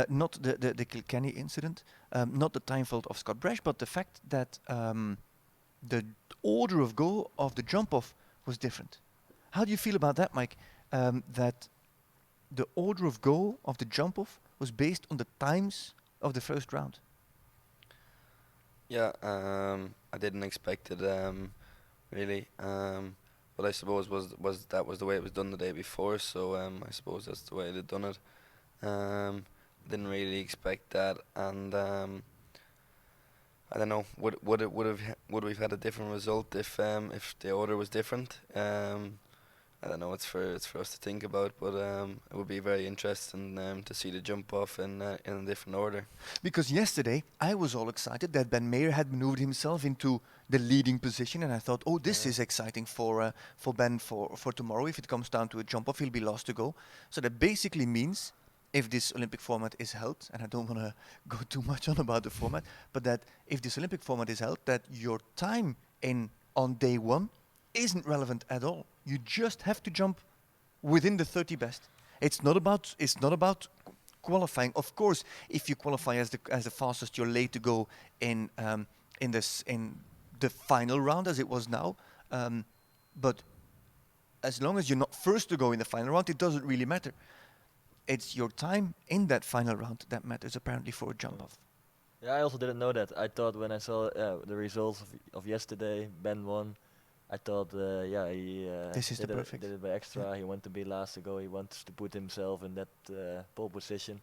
not the Kilkenny incident, not the time fault of Scott Brash, but the fact that the order of go of the jump off was different. How do you feel about that, Mike? That the order of go of the jump off was based on the times of the first round. Yeah, I didn't expect it really. But I suppose was the way it was done the day before. So I suppose that's the way they'd done it. Didn't really expect that, and I don't know. Would we've had a different result if the order was different? I don't know. It's for us to think about, but it would be very interesting to see the jump off in a different order. Because yesterday I was all excited that Ben Mayer had maneuvered himself into the leading position, and I thought, oh, this is exciting for Ben for tomorrow. If it comes down to a jump off, he'll be last to go. So that basically means, if this Olympic format is held, and I don't want to go too much on about the format, but that if this Olympic format is held, that your time on day one isn't relevant at all. You just have to jump within the 30 best. It's not about qualifying. Of course, if you qualify as the fastest, you're late to go in the final round, as it was now. But as long as you're not first to go in the final round, it doesn't really matter. It's your time in that final round that matters, apparently, for a jump off. Yeah, I also didn't know that. I thought when I saw the results of yesterday, Ben won. I thought, he This is the did perfect. it by extra. Yeah. He wanted to be last to go. He wants to put himself in that pole position,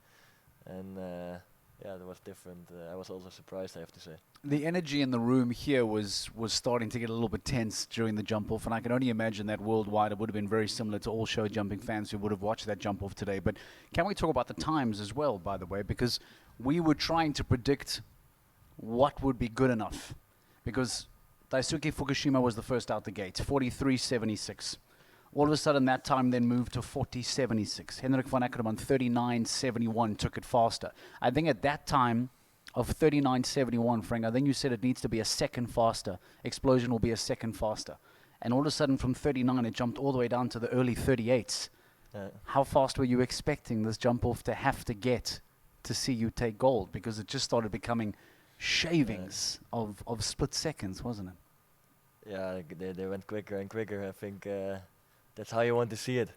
and that was different. I was also surprised, I have to say. The energy in the room here was starting to get a little bit tense during the jump off, and I can only imagine that worldwide it would have been very similar to all show jumping fans who would have watched that jump off today. But can we talk about the times as well, by the way, because we were trying to predict what would be good enough, because Daisuke Fukushima was the first out the gate, 43.76. All of a sudden, that time then moved to 40.76. Henrik van Ackerman, 39.71, took it faster. I think at that time of 39.71, Frank, I think you said it needs to be a second faster. Explosion will be a second faster. And all of a sudden, from 39, it jumped all the way down to the early 38s. How fast were you expecting this jump off to have to get to see you take gold? Because it just started becoming shavings of split seconds, wasn't it? Yeah, they went quicker and quicker. I think that's how you want to see it.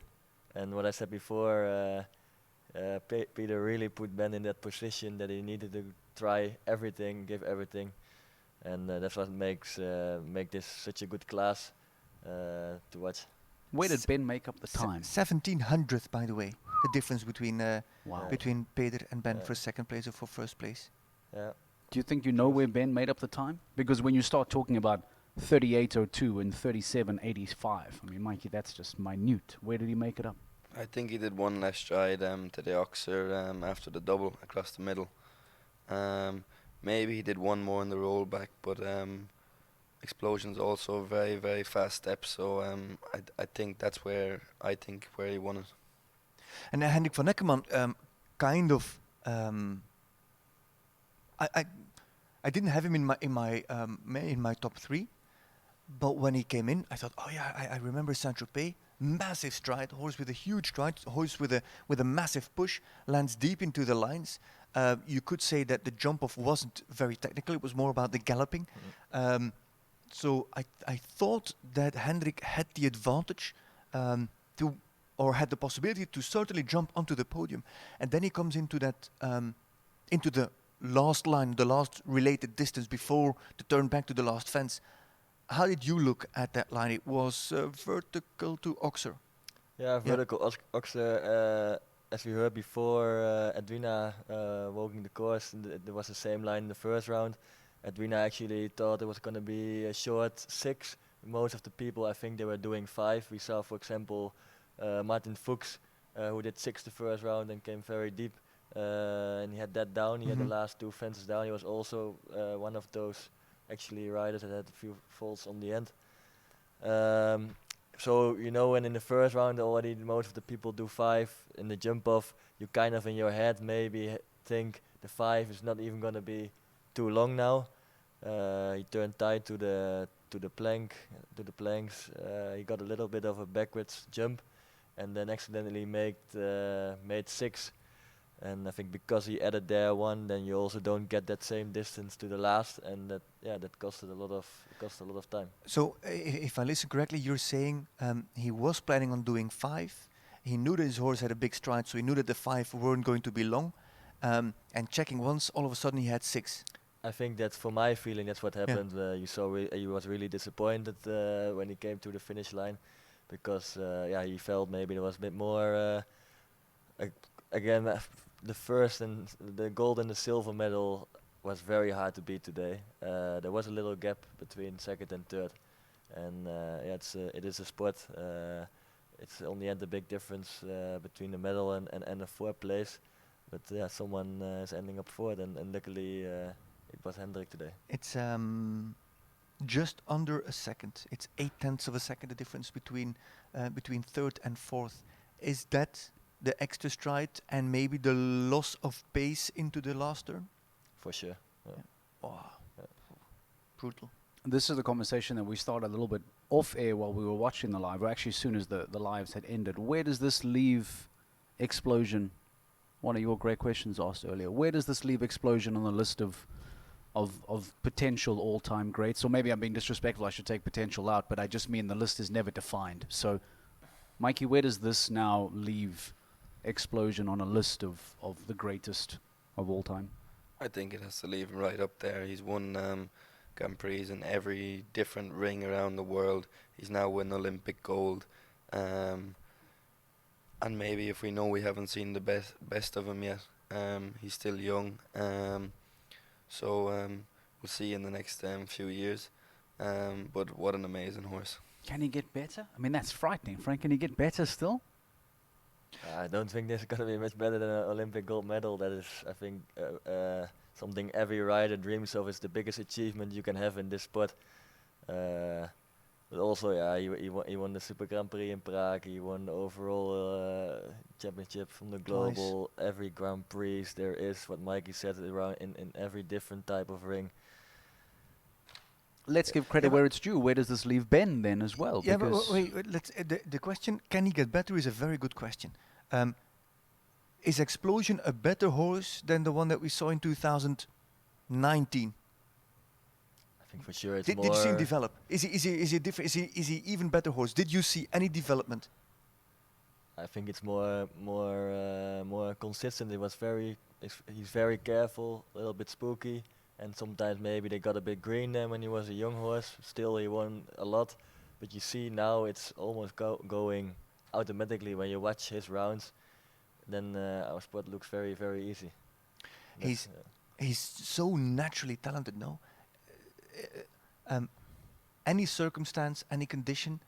And what I said before, Peter really put Ben in that position that he needed to try everything, give everything, and that's what makes make this such a good class to watch. Where did Ben make up the time? 1700th, by the way, the difference between Wow. between Peter and Ben for second place or for first place. Yeah. Do you think you know where Ben made up the time? Because when you start talking about 38.02 and 37.85, I mean, Mikey, that's just minute. Where did he make it up? I think he did one last stride to the Oxer after the double across the middle. Maybe he did one more in the rollback, but Explosion's also a very, very fast step, so I think that's where he won it. And Henrik van Eckermann kind of I didn't have him in my top 3, but when he came in, I thought, oh yeah, I remember Saint-Tropez, massive stride, horse with a huge stride, horse with a massive push, lands deep into the lines. You could say that the jump off wasn't very technical; it was more about the galloping. So I thought that Hendrik had the advantage or had the possibility to certainly jump onto the podium, and then he comes into that into the last line, the last related distance before the turn back to the last fence. How did you look at that line? It was vertical to Oxer. Yeah, vertical Oxer, as we heard before, Edwina walking the course, there was the same line in the first round. Edwina actually thought it was going to be a short 6. Most of the people, I think they were doing 5. We saw, for example, Martin Fuchs, who did 6 the first round and came very deep. And he had that down, he had the last 2 fences down. He was also one of those actually riders that had a few faults on the end. So, you know, when in the first round already most of the people do 5 in the jump off, you kind of in your head maybe think the 5 is not even going to be too long now. He turned tight to the planks. He got a little bit of a backwards jump, and then accidentally made 6. And I think because he added there 1, then you also don't get that same distance to the last, and that costed a lot of time. So if I listen correctly, you're saying he was planning on doing 5. He knew that his horse had a big stride, so he knew that the 5 weren't going to be long. And checking once, all of a sudden he had 6. I think that's, for my feeling, that's what happened. You saw he was really disappointed when he came to the finish line, because he felt maybe there was a bit more. Again, the first and the gold and the silver medal was very hard to beat today. There was a little gap between second and third, and it is a sport. It's on the end a big difference between the medal and the 4th place. But someone is ending up 4th, and luckily it was Hendrik today. It's just under a second. It's 0.8 of a second, the difference between 3rd and 4th. Is that the extra stride and maybe the loss of pace into the last turn? For sure. Wow. Brutal. This is the conversation that we started a little bit off air while we were watching the live, or actually as soon as the lives had ended. Where does this leave Explosion? One of your great questions asked earlier. Where does this leave Explosion on the list of potential all-time greats? Or maybe I'm being disrespectful, I should take potential out, but I just mean the list is never defined. So, Mikey, where does this now leave Explosion on a list of the greatest of all time? I think it has to leave him right up there. He's won Grand Prix in every different ring around the world. He's now won Olympic gold. And maybe if we know we haven't seen the best of him yet, he's still young. So we'll see in the next few years. But what an amazing horse. Can he get better? I mean, that's frightening. Frank, can he get better still? I don't think this is going to be much better than an Olympic gold medal. That is, I think, something every rider dreams of. It's the biggest achievement you can have in this sport. But also, he won the Super Grand Prix in Prague. He won the overall championship from the global. Nice. Every Grand Prix there is, what Mikey said, around in every different type of ring. Let's give credit where it's due. Where does this leave Ben then as well? Yeah, but wait, let's. The question, can he get better, is a very good question. Is Explosion a better horse than the one that we saw in 2019? I think for sure it's Did you see him develop? Is he different? Is he even better horse? Did you see any development? I think it's more consistent. He's very careful, a little bit spooky, and sometimes maybe they got a bit green then when he was a young horse. Still, he won a lot, but you see now it's almost going automatically when you watch his rounds. Then our sport looks very, very easy. He's so naturally talented, no? Any circumstance, any condition,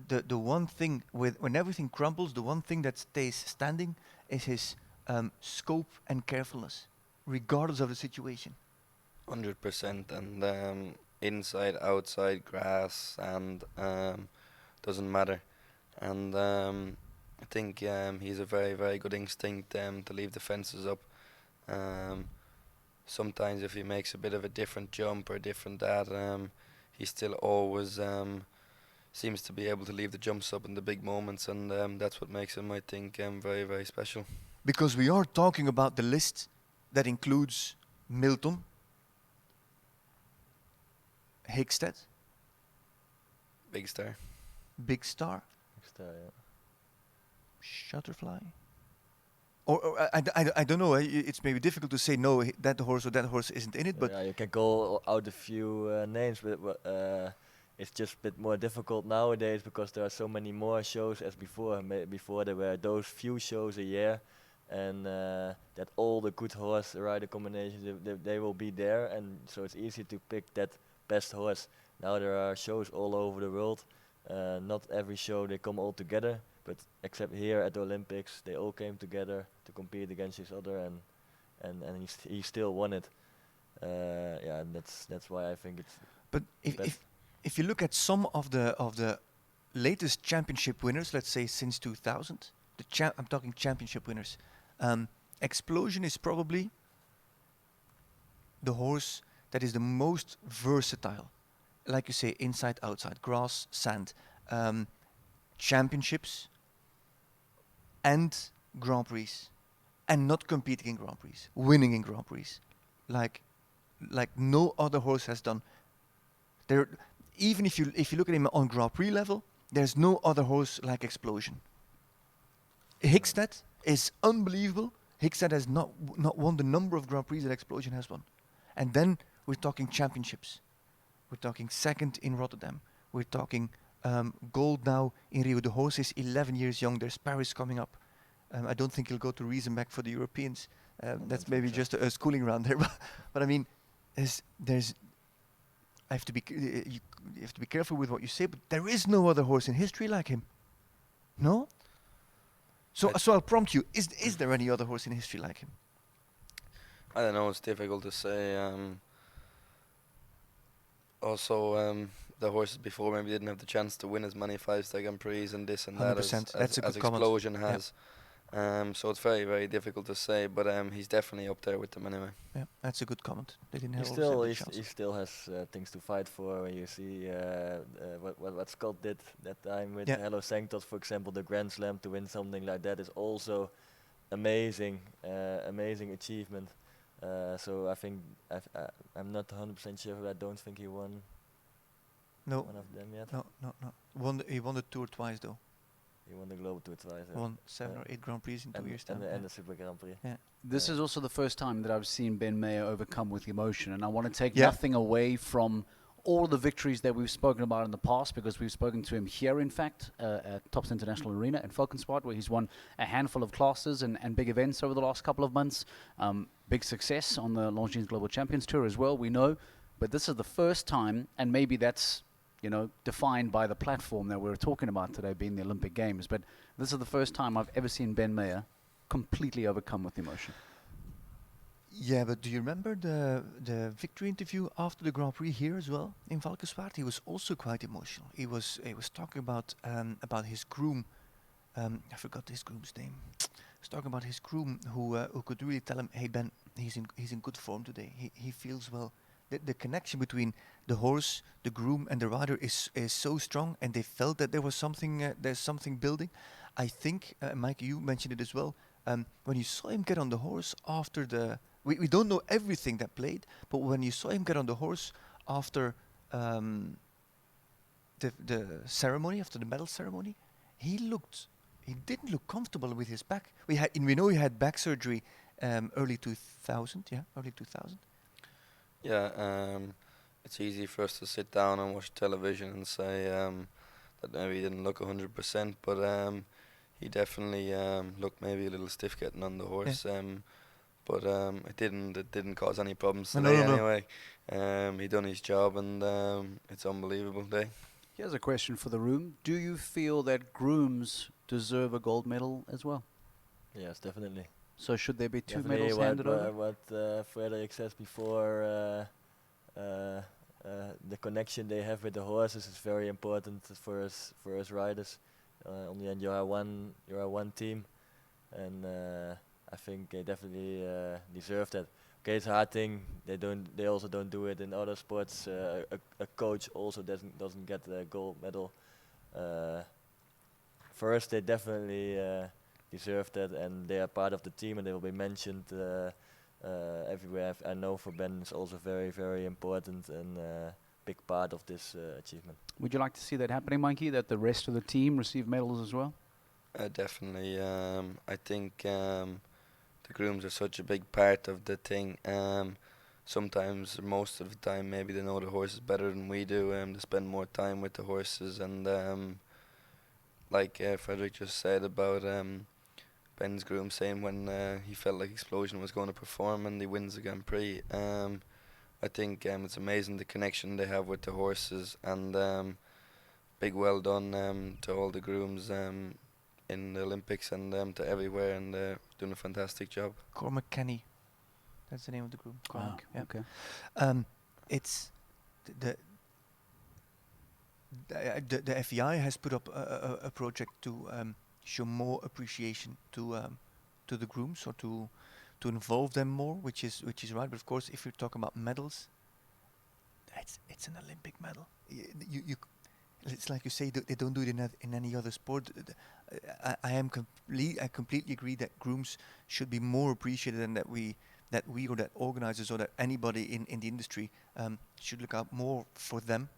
the one thing when everything crumbles, the one thing that stays standing is his scope and carefulness, regardless of the situation. 100%, and inside, outside, grass, and doesn't matter. And I think he's a very, very good instinct to leave the fences up. sometimes if he makes a bit of a different jump or different that, he still always seems to be able to leave the jumps up in the big moments, and that's what makes him, I think, very, very special. Because we are talking about the list that includes Milton, Hickstead, Big star. Big Star, Yeah. Shutterfly. Or I don't know. It's maybe difficult to say no. That horse or that horse isn't in it. But Yeah, you can call out a few names, but it's just a bit more difficult nowadays because there are so many more shows as before. Before there were those few shows a year, and that all the good horse rider combinations they will be there, and so it's easy to pick that best horse. Now there are shows all over the world. Not every show they come all together, but except here at the Olympics, they all came together to compete against each other, and he still won it. Yeah, and that's why I think it's. But if you look at some of the latest championship winners, let's say since 2000, I'm talking championship winners. Explosion is probably the horse that is the most versatile. Like you say, inside, outside, grass, sand, championships, and Grand Prix, and not competing in Grand Prix, winning in Grand Prix, like no other horse has done. There, even if you look at him on Grand Prix level, there's no other horse like Explosion. Hickstead is unbelievable. Hickstead has not won the number of Grand Prix that Explosion has won, and then we're talking championships. We're talking second in Rotterdam. We're talking gold now in Rio. The horse is 11 years young. There's Paris coming up. I don't think he'll go to Riesenbeck for the Europeans. That's maybe just a schooling round there. But I mean, there's. I have to be. You have to be careful with what you say. But there is no other horse in history like him. No. So I'll prompt you. Is there any other horse in history like him? I don't know. It's difficult to say. Also, the horses before maybe didn't have the chance to win as many 5-star Grand Prix and this and that 100%. That's a good as comment. Explosion has. So it's very, very difficult to say, but he's definitely up there with them anyway. Yeah, that's a good comment. They didn't He have still all he, the chance. he still has things to fight for. When you see what Scott did that time with Hello Sanctos, for example, the Grand Slam to win something like that is also amazing, amazing achievement. So I think I'm not 100% sure, but I don't think he won. No. One of them yet. No. He won the Tour twice though. He won the Global Tour twice. Won 7 or 8 Grand Prix in 2 years time. And the Super Grand Prix. Yeah. This is also the first time that I've seen Ben Mayer overcome with emotion, and I want to take nothing away from all the victories that we've spoken about in the past, because we've spoken to him here, in fact, at Tops International Arena in Falkensport, where he's won a handful of classes and big events over the last couple of months. Big success on the Longines Global Champions Tour as well, we know. But this is the first time, and maybe that's defined by the platform that we're talking about today, being the Olympic Games. But this is the first time I've ever seen Ben Mayer completely overcome with emotion. Yeah, but do you remember the victory interview after the Grand Prix here as well in Valkenswaard? He was also quite emotional. He was talking about his groom. I forgot his groom's name. He was talking about his groom who could really tell him, "Hey Ben, he's in good form today. He feels well." The connection between the horse, the groom, and the rider is so strong, and they felt that there was something. There's something building. I think, Mikey, you mentioned it as well. When you saw him get on the horse after the, we don't know everything that played, but when you saw him get on the horse after the ceremony, after the medal ceremony, he didn't look comfortable with his back. We know he had back surgery early 2000. Yeah, early 2000. Yeah, it's easy for us to sit down and watch television and say that maybe he didn't look 100%, but he definitely looked maybe a little stiff getting on the horse. But it didn't cause any problems today anyway. He done his job, and it's unbelievable day. Here's a question for the room. Do you feel that grooms deserve a gold medal as well? Yes, definitely. So should there be two Definitely medals handed over? What Frederick says before, the connection they have with the horses is very important for us riders. On the end, you are one team, and I think they definitely deserve that. okay, it's a hard thing. They also don't do it in other sports. A coach also doesn't get the gold medal. First, they definitely deserve that, and they are part of the team, and they will be mentioned everywhere. I know for Ben it's also very, very important and big part of this achievement. Would you like to see that happening, Mikey, that the rest of the team receive medals as well? Definitely. I think the grooms are such a big part of the thing. Sometimes, most of the time, maybe they know the horses better than we do. They spend more time with the horses, and like Frederick just said about Ben's groom saying when he felt like Explosion was going to perform and he wins the Grand Prix. I think it's amazing the connection they have with the horses, and big well done to all the grooms in the Olympics and to everywhere, and doing a fantastic job. Cormac Kenny, that's the name of the groom. Cormac. Yeah. Okay. It's the FEI has put up a project to show more appreciation to the grooms, or to involve them more, which is right. But of course, if you're talking about medals, it's an Olympic medal. It's like you say, they don't do it in any other sport. I completely agree that grooms should be more appreciated, and that we or that organizers or that anybody in the industry should look out more for them,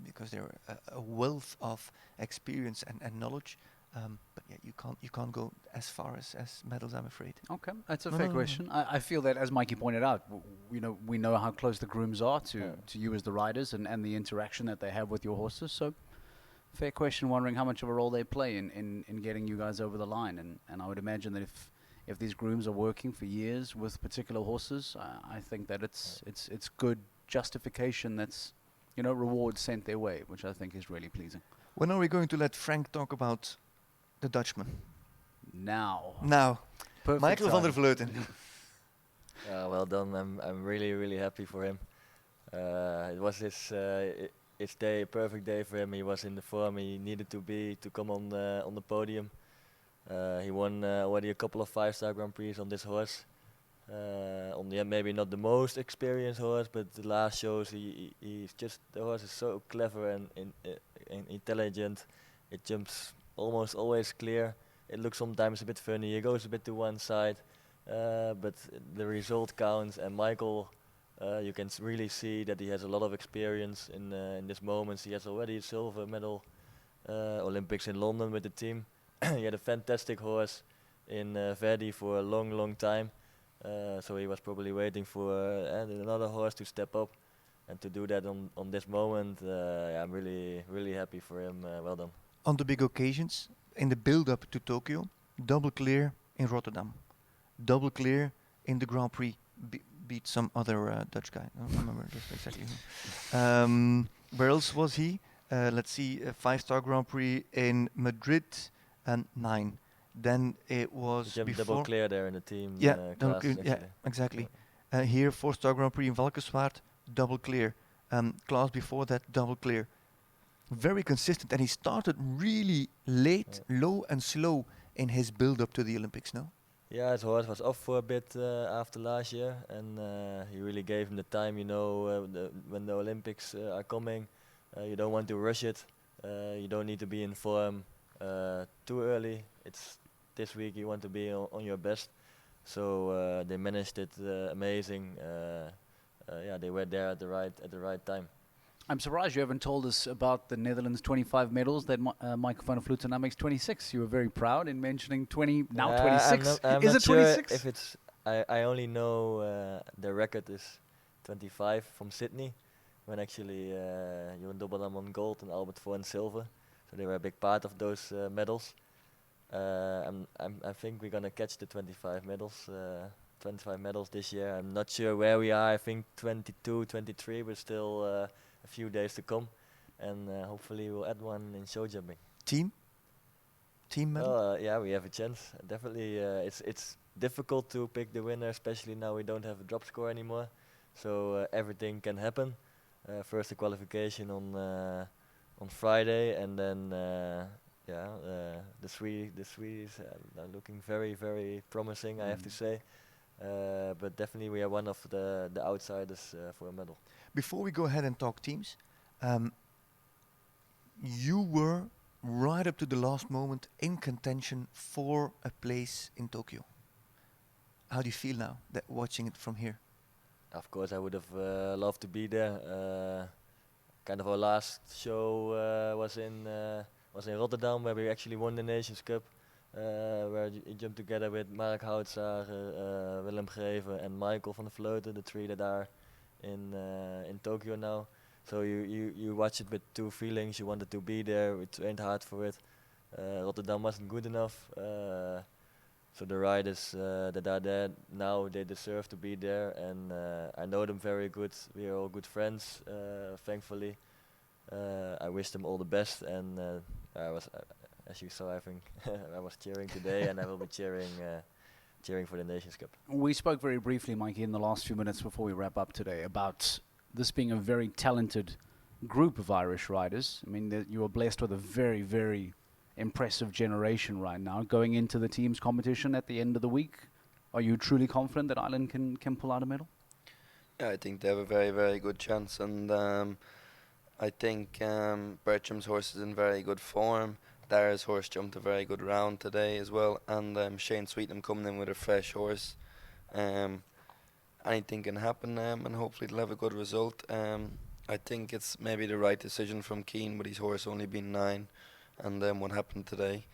because they're a wealth of experience and knowledge. But yeah, you can't go as far as medals, I'm afraid. Okay, that's a fair question. I feel that, as Mikey pointed out, we know how close the grooms are to you as the riders, and the interaction that they have with your horses. So, fair question. Wondering how much of a role they play in getting you guys over the line. And I would imagine that if these grooms are working for years with particular horses, I think that it's good justification. That's rewards sent their way, which I think is really pleasing. When are we going to let Frank talk about the Dutchman? Now. Perfect Michael van der Vleuten. Well done. I'm really, really happy for him. It was his day, a perfect day for him. He was in the form he needed to come on the podium. He won already a couple of 5-star Grand Prix on this horse. On the end, maybe not the most experienced horse, but the last shows the horse is so clever and intelligent. It jumps almost always clear. It looks sometimes a bit funny. He goes a bit to one side, but the result counts. And Michael, you can really see that he has a lot of experience in this moments. He has already a silver medal Olympics in London with the team. He had a fantastic horse in Verdi for a long, long time. So he was probably waiting for another horse to step up, and to do that on this moment. I'm really, really happy for him. Well done. On the big occasions, in the build-up to Tokyo, double clear in Rotterdam, double clear in the Grand Prix, beat some other Dutch guy. I don't remember just exactly who. Where else was he? Let's see, a 5-star Grand Prix in Madrid, and 9. Then it was Jump before double clear there in the team. double clear, yeah, exactly. Here, 4-star Grand Prix in Valkenswaard, double clear. Class before that, double clear. Very consistent, and he started really late, low and slow in his build-up to the Olympics. No. Yeah, his horse was off for a bit after last year, and he really gave him the time. When the Olympics are coming, you don't want to rush it. You don't need to be in form too early. It's this week you want to be on your best. So they managed it amazing. They were there at the right time. I'm surprised you haven't told us about the Netherlands 25 medals that Michael van der Vleuten now makes 26. You were very proud in mentioning 20, now 26. I'm is not it 26? Sure if it's, I only know the record is 25 from Sydney, when actually Jeroen Dobbeldam won gold and Albert Voorn silver. So they were a big part of those medals. I think we're gonna catch the 25 medals. 25 medals this year. I'm not sure where we are. I think 22, 23, but still a few days to come, and hopefully we'll add one in show jumping. Team medal? Yeah, we have a chance. Definitely, it's difficult to pick the winner, especially now we don't have a drop score anymore. So everything can happen. First the qualification on Friday, and then the Swedes are looking very, very promising. I have to say. but definitely we are one of the outsiders for a medal. Before we go ahead and talk teams, you were right up to the last moment in contention for a place in Tokyo. How do you feel now that watching it from here? Of course, I would have loved to be there. Kind of our last show was in Rotterdam, where we actually won the Nations Cup. Where you jumped together with Mark Houtzager, Willem Greven, and Michael van der Vleuten, the three that are in Tokyo now. So you watch it with two feelings. You wanted to be there. We trained hard for it. Rotterdam wasn't good enough. So the riders that are there now, they deserve to be there, and I know them very good. We are all good friends, thankfully. I wish them all the best, and I was, as you saw, I think I was cheering today, and I will be cheering for the Nations Cup. We spoke very briefly, Mikey, in the last few minutes before we wrap up today about this being a very talented group of Irish riders. I mean, you are blessed with a very, very impressive generation right now. Going into the teams competition at the end of the week, are you truly confident that Ireland can pull out a medal? Yeah, I think they have a very, very good chance, and I think Bertram's horse is in very good form. Dara's horse jumped a very good round today as well, and Shane Sweetnam coming in with a fresh horse. Anything can happen, and hopefully they'll have a good result. I think it's maybe the right decision from Keane with his horse only being 9, and then what happened today.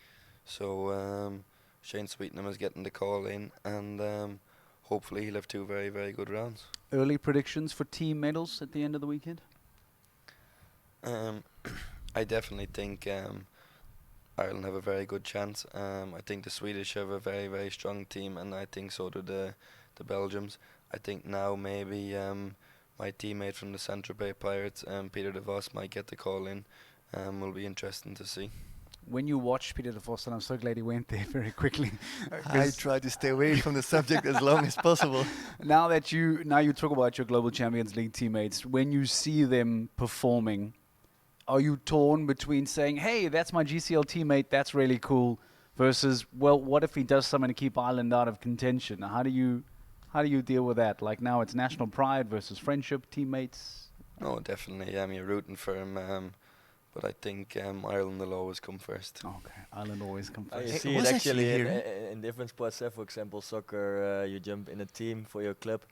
So Shane Sweetnam is getting the call in, and hopefully he'll have 2 very, very good rounds. Early predictions for team medals at the end of the weekend? I definitely think Ireland have a very good chance. I think the Swedish have a very, very strong team, and I think so do the Belgians. I think now maybe my teammate from the Saint-Tropez Pirates, Peter de Vos, might get the call in. Will be interesting to see. When you watch Peter de Vos, and I'm so glad he went there very quickly. I try to stay away from the subject as long as possible. Now you talk about your Global Champions League teammates, when you see them performing, are you torn between saying, hey, that's my GCL teammate, that's really cool, versus, well, what if he does something to keep Ireland out of contention? How do you deal with that? Like now it's national pride versus friendship, teammates. No, definitely. You're rooting for him. But I think Ireland will always come first. Okay, Ireland always come You first. see it actually in different sports. For example, soccer, you jump in a team for your club.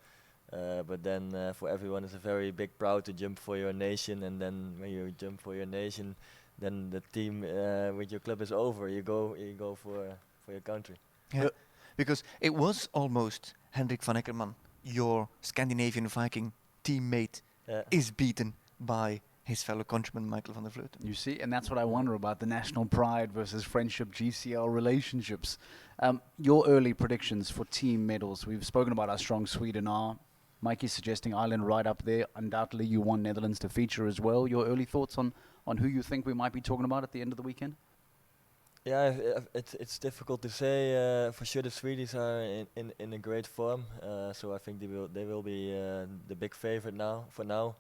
But then for everyone it's a very big proud to jump for your nation, and then when you jump for your nation, then the team with your club is over. You go for your country. Yeah, because it was almost Hendrik van Eckermann, your Scandinavian Viking teammate, is beaten by his fellow countryman Michael van der Vleuten. You see, and that's what I wonder about the national pride versus friendship GCL relationships. Your early predictions for team medals. We've spoken about how strong Sweden are. Mikey's suggesting Ireland right up there. Undoubtedly, you want Netherlands to feature as well. Your early thoughts on who you think we might be talking about at the end of the weekend? Yeah, it's difficult to say. For sure, the Swedes are in a great form. So I think they will be the big favorite for now.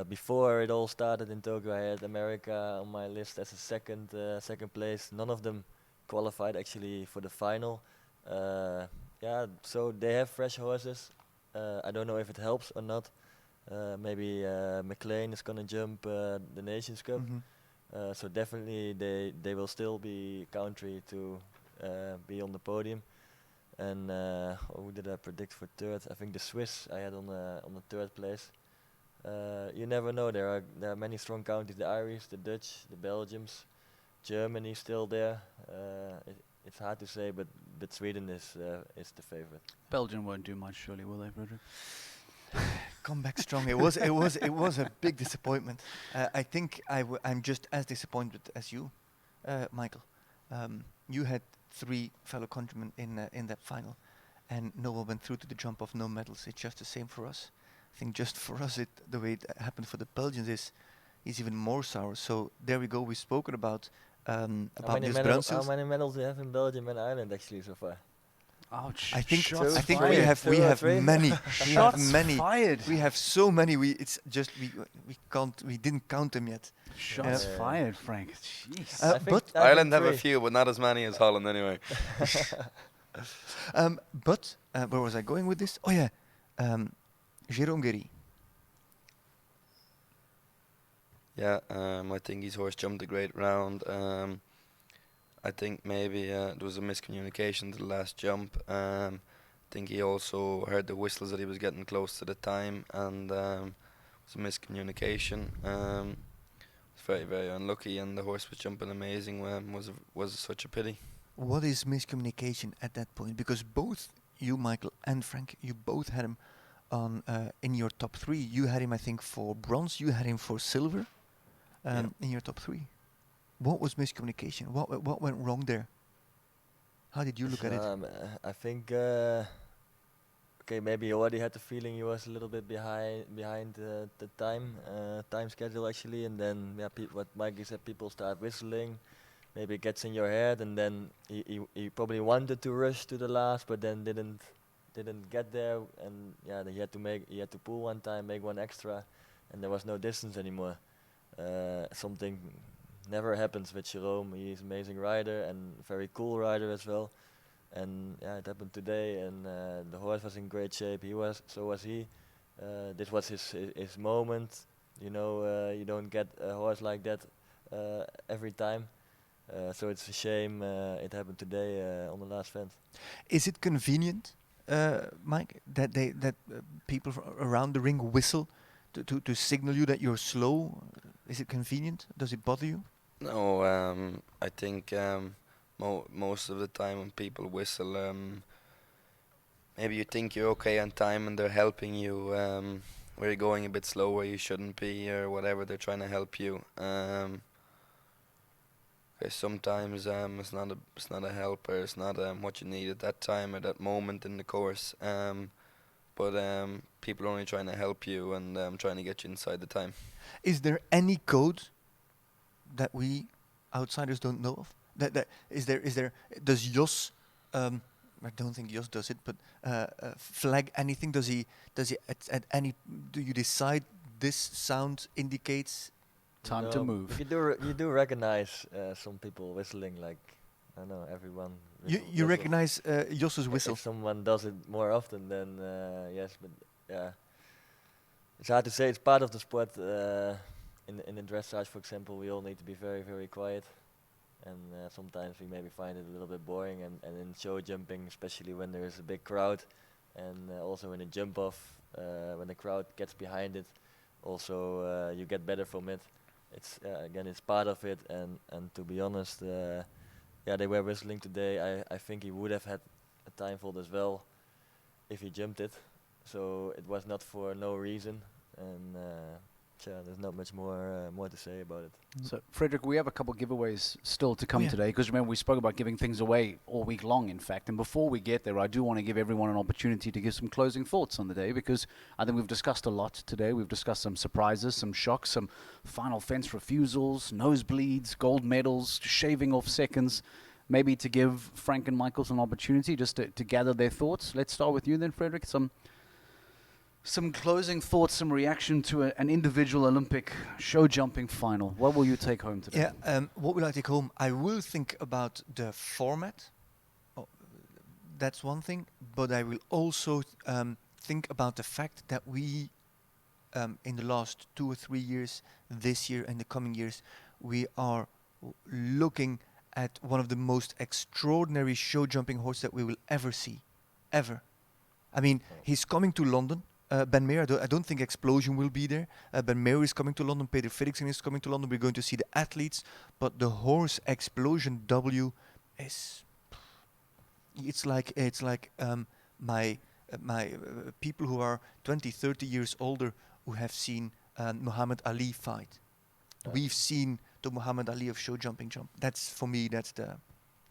Before it all started in Tokyo, I had America on my list as a second place. None of them qualified actually for the final. So they have fresh horses. I don't know if it helps or not. Maybe McLean is gonna jump the Nations Cup. So definitely they will still be country to be on the podium. And who did I predict for third? I think the Swiss I had on the third place. You never know. There are many strong countries: the Irish, the Dutch, the Belgians, Germany still there. It's hard to say, but Sweden is the favorite. Belgium won't do much, surely, will they, Frederick? Come back strong. It was a big disappointment. I think I'm just as disappointed as you, Michael. You had 3 fellow countrymen in that final, and no one went through to the jump of no medals. It's just the same for us. I think just for us, the way it happened for the Belgians is even more sour. So there we go. We've spoken about this Brussels. How many medals do you have in Belgium and Ireland actually so far? Ouch! I think Shots we have many. We have Shots many. fired. We have so many. We didn't count them yet. Shots fired, Frank. Jeez. But Ireland have a few, but not as many as Holland anyway. But where was I going with this? Oh yeah, Jérôme Guéry. Yeah, I think his horse jumped a great round. I think maybe there was a miscommunication to the last jump. I think he also heard the whistles that he was getting close to the time, and it was a miscommunication. It's very, very unlucky, and the horse was jumping amazing. Was such a pity. What is miscommunication at that point? Because both you, Michael, and Frank, you both had him on in your top 3. You had him, I think, for bronze. You had him for silver. In your top 3. What was miscommunication? What went wrong there? How did you look at it? I think maybe he already had the feeling he was a little bit behind the time schedule actually, and then what Mikey said, people start whistling. Maybe it gets in your head, and then he probably wanted to rush to the last, but then didn't get there, and then he had to pull one time, make one extra, and there was no distance anymore. Something never happens with Jérôme. He's an amazing rider and very cool rider as well. And it happened today, and the horse was in great shape. So was he. This was his moment. You don't get a horse like that every time. So it's a shame it happened today on the last fence. Is it convenient, Mike, that people around the ring whistle to signal you that you're slow? Is it convenient? Does it bother you? No, I think most of the time when people whistle, maybe you think you're okay on time and they're helping you, where you're going a bit slow where you shouldn't be, or whatever, they're trying to help you. Sometimes it's not a help, or it's not what you need at that time or that moment in the course. But people are only trying to help you and trying to get you inside the time. Is there any code that we outsiders don't know of? Is there? Does Jos? I don't think Jos does it, but flag anything? Does he at any? Do you decide this sound indicates time to move? You do recognize some people whistling, like I don't know, everyone. You recognize Jos's whistle? If someone does it more often, then yes, but yeah, it's hard to say. It's part of the sport. In the dressage, for example, we all need to be very, very quiet, and sometimes we maybe find it a little bit boring. And in show jumping, especially when there is a big crowd, and also in a jump off, when the crowd gets behind it, also you get better from it. It's again, it's part of it. And to be honest, they were whistling today. I think he would have had a time fault as well if he jumped it. So it was not for no reason, and there's not much more to say about it. So, Frederick, we have a couple giveaways still to come today, because remember we spoke about giving things away all week long, in fact. And before we get there, I do want to give everyone an opportunity to give some closing thoughts on the day, because I think we've discussed a lot today. We've discussed some surprises, some shocks, some final fence refusals, nosebleeds, gold medals, shaving off seconds. Maybe to give Frank and Michael an opportunity just to gather their thoughts. Let's start with you then, Frederick. Some closing thoughts, some reaction to an individual Olympic show jumping final. What will you take home today? Yeah, what will I take home? I will think about the format. Oh, that's one thing. But I will also think about the fact that we, in the last 2 or 3 years, this year and the coming years, we are looking at one of the most extraordinary show jumping horses that we will ever see. Ever. I mean, he's coming to London. Ben Meyer, I don't think Explosion will be there. Ben Meyer is coming to London. Peter Frederiksen is coming to London. We're going to see the athletes. But the horse Explosion W is... It's like my people who are 20, 30 years older who have seen Muhammad Ali fight. We've seen the Muhammad Ali of show jumping jump. That's, for me, that's the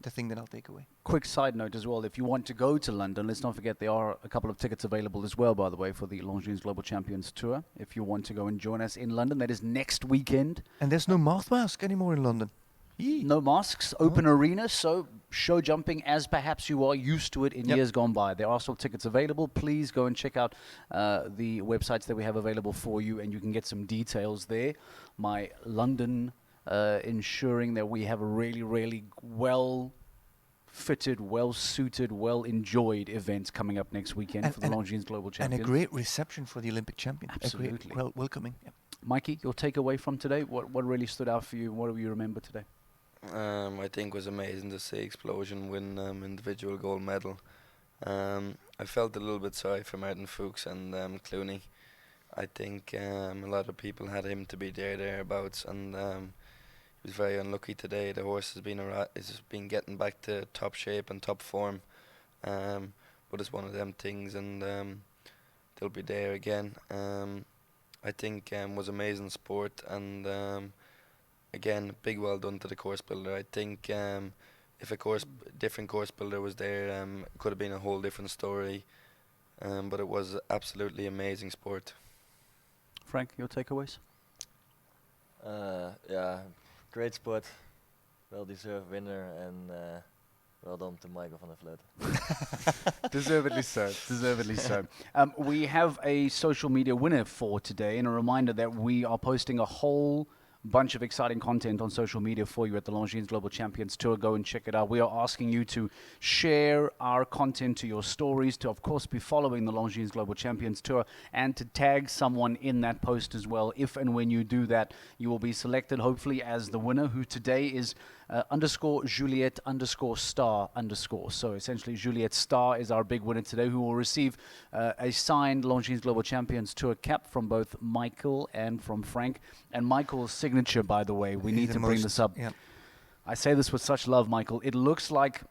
thing that I'll take away. Quick side note as well, if you want to go to London, let's not forget there are a couple of tickets available as well, by the way, for the Longines Global Champions Tour. If you want to go and join us in London, that is next weekend. And there's no mouth mask anymore in London. Yee. No masks, open arena, so show jumping as perhaps you are used to it in years gone by. There are still tickets available. Please go and check out the websites that we have available for you, and you can get some details there. My London ensuring that we have a really, really well well-fitted, well-suited, well-enjoyed event coming up next weekend for the Longines Global Champions. And a great reception for the Olympic champion. Absolutely. A great welcoming. Yeah. Mikey, your takeaway from today? What really stood out for you? What do you remember today? I think it was amazing to see Explosion win individual gold medal. I felt a little bit sorry for Martin Fuchs and Clooney. I think a lot of people had him to be thereabouts, and he was very unlucky today. The horse has been getting back to top shape and top form, but it's one of them things, and they'll be there again. I think was amazing sport, and again, big well done to the course builder. I think if a different course builder was there, it could have been a whole different story, but it was absolutely amazing sport. Frank, your takeaways? Yeah, great sport, well-deserved winner, and well done to Michael van der Vleuten. Deservedly so. Deservedly so. We have a social media winner for today, and a reminder that we are posting a whole bunch of exciting content on social media for you at the Longines Global Champions Tour. Go and check it out. We are asking you to share our content to your stories, to of course be following the Longines Global Champions Tour, and to tag someone in that post as well. If and when you do that, you will be selected hopefully as the winner, who today is _Juliet_star_. So essentially Juliet Star is our big winner today, who will receive a signed Longines Global Champions Tour cap from both Michael and from Frank. And Michael's signature, by the way, we need to bring this up. Yeah. I say this with such love, Michael. It looks like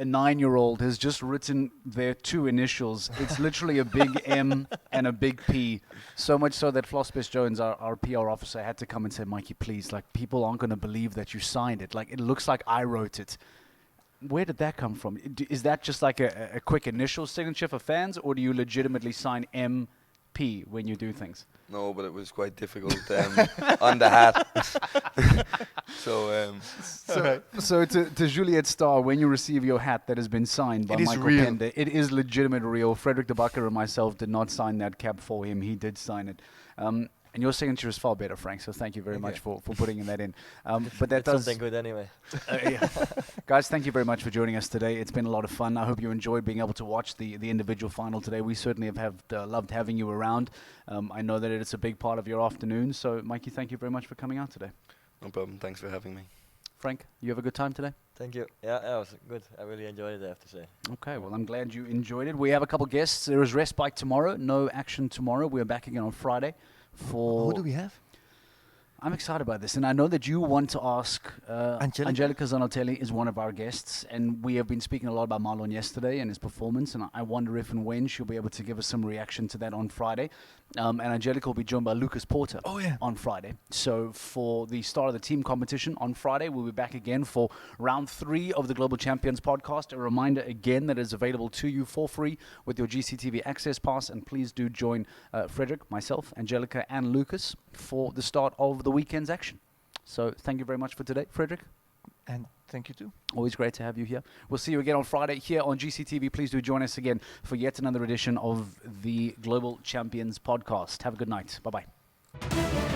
a 9-year-old has just written their 2 initials. It's literally a big M and a big P. So much so that Flossbest Jones, our PR officer, had to come and say, Mikey, please, like, people aren't going to believe that you signed it. Like, it looks like I wrote it. Where did that come from? Is that just like a quick initial signature for fans, or do you legitimately sign MP when you do things? No, but it was quite difficult on the hat. So to Juliet Star, when you receive your hat that has been signed by Michael Pender, it is legitimate, real. Frederick de Backer and myself did not sign that cap for him. He did sign it. And your signature is far better, Frank, so thank you very much for putting in that in. But that does something good anyway. Yeah. Guys, thank you very much for joining us today. It's been a lot of fun. I hope you enjoyed being able to watch the individual final today. We certainly have loved having you around. I know that it's a big part of your afternoon, so Mikey, thank you very much for coming out today. No problem. Thanks for having me. Frank, you have a good time today? Thank you. Yeah, it was good. I really enjoyed it, I have to say. Okay, well, I'm glad you enjoyed it. We have a couple guests. There is respite tomorrow. No action tomorrow. We're back again on Friday. Who do we have? I'm excited about this, and I know that you want to ask. Angelica Zanatelli is one of our guests, and we have been speaking a lot about Marlon yesterday and his performance, and I wonder if and when she'll be able to give us some reaction to that on Friday. And Angelica will be joined by Lucas Porter on Friday. So for the start of the team competition on Friday, we'll be back again for round 3 of the Global Champions podcast. A reminder again that is available to you for free with your GCTV access pass, and please do join Frederick, myself, Angelica, and Lucas for the start of the weekend's action. So thank you very much for today, Frederick. And thank you too. Always great to have you here. We'll see you again on Friday here on GCTV. Please do join us again for yet another edition of the Global Champions podcast. Have a good night. Bye-bye.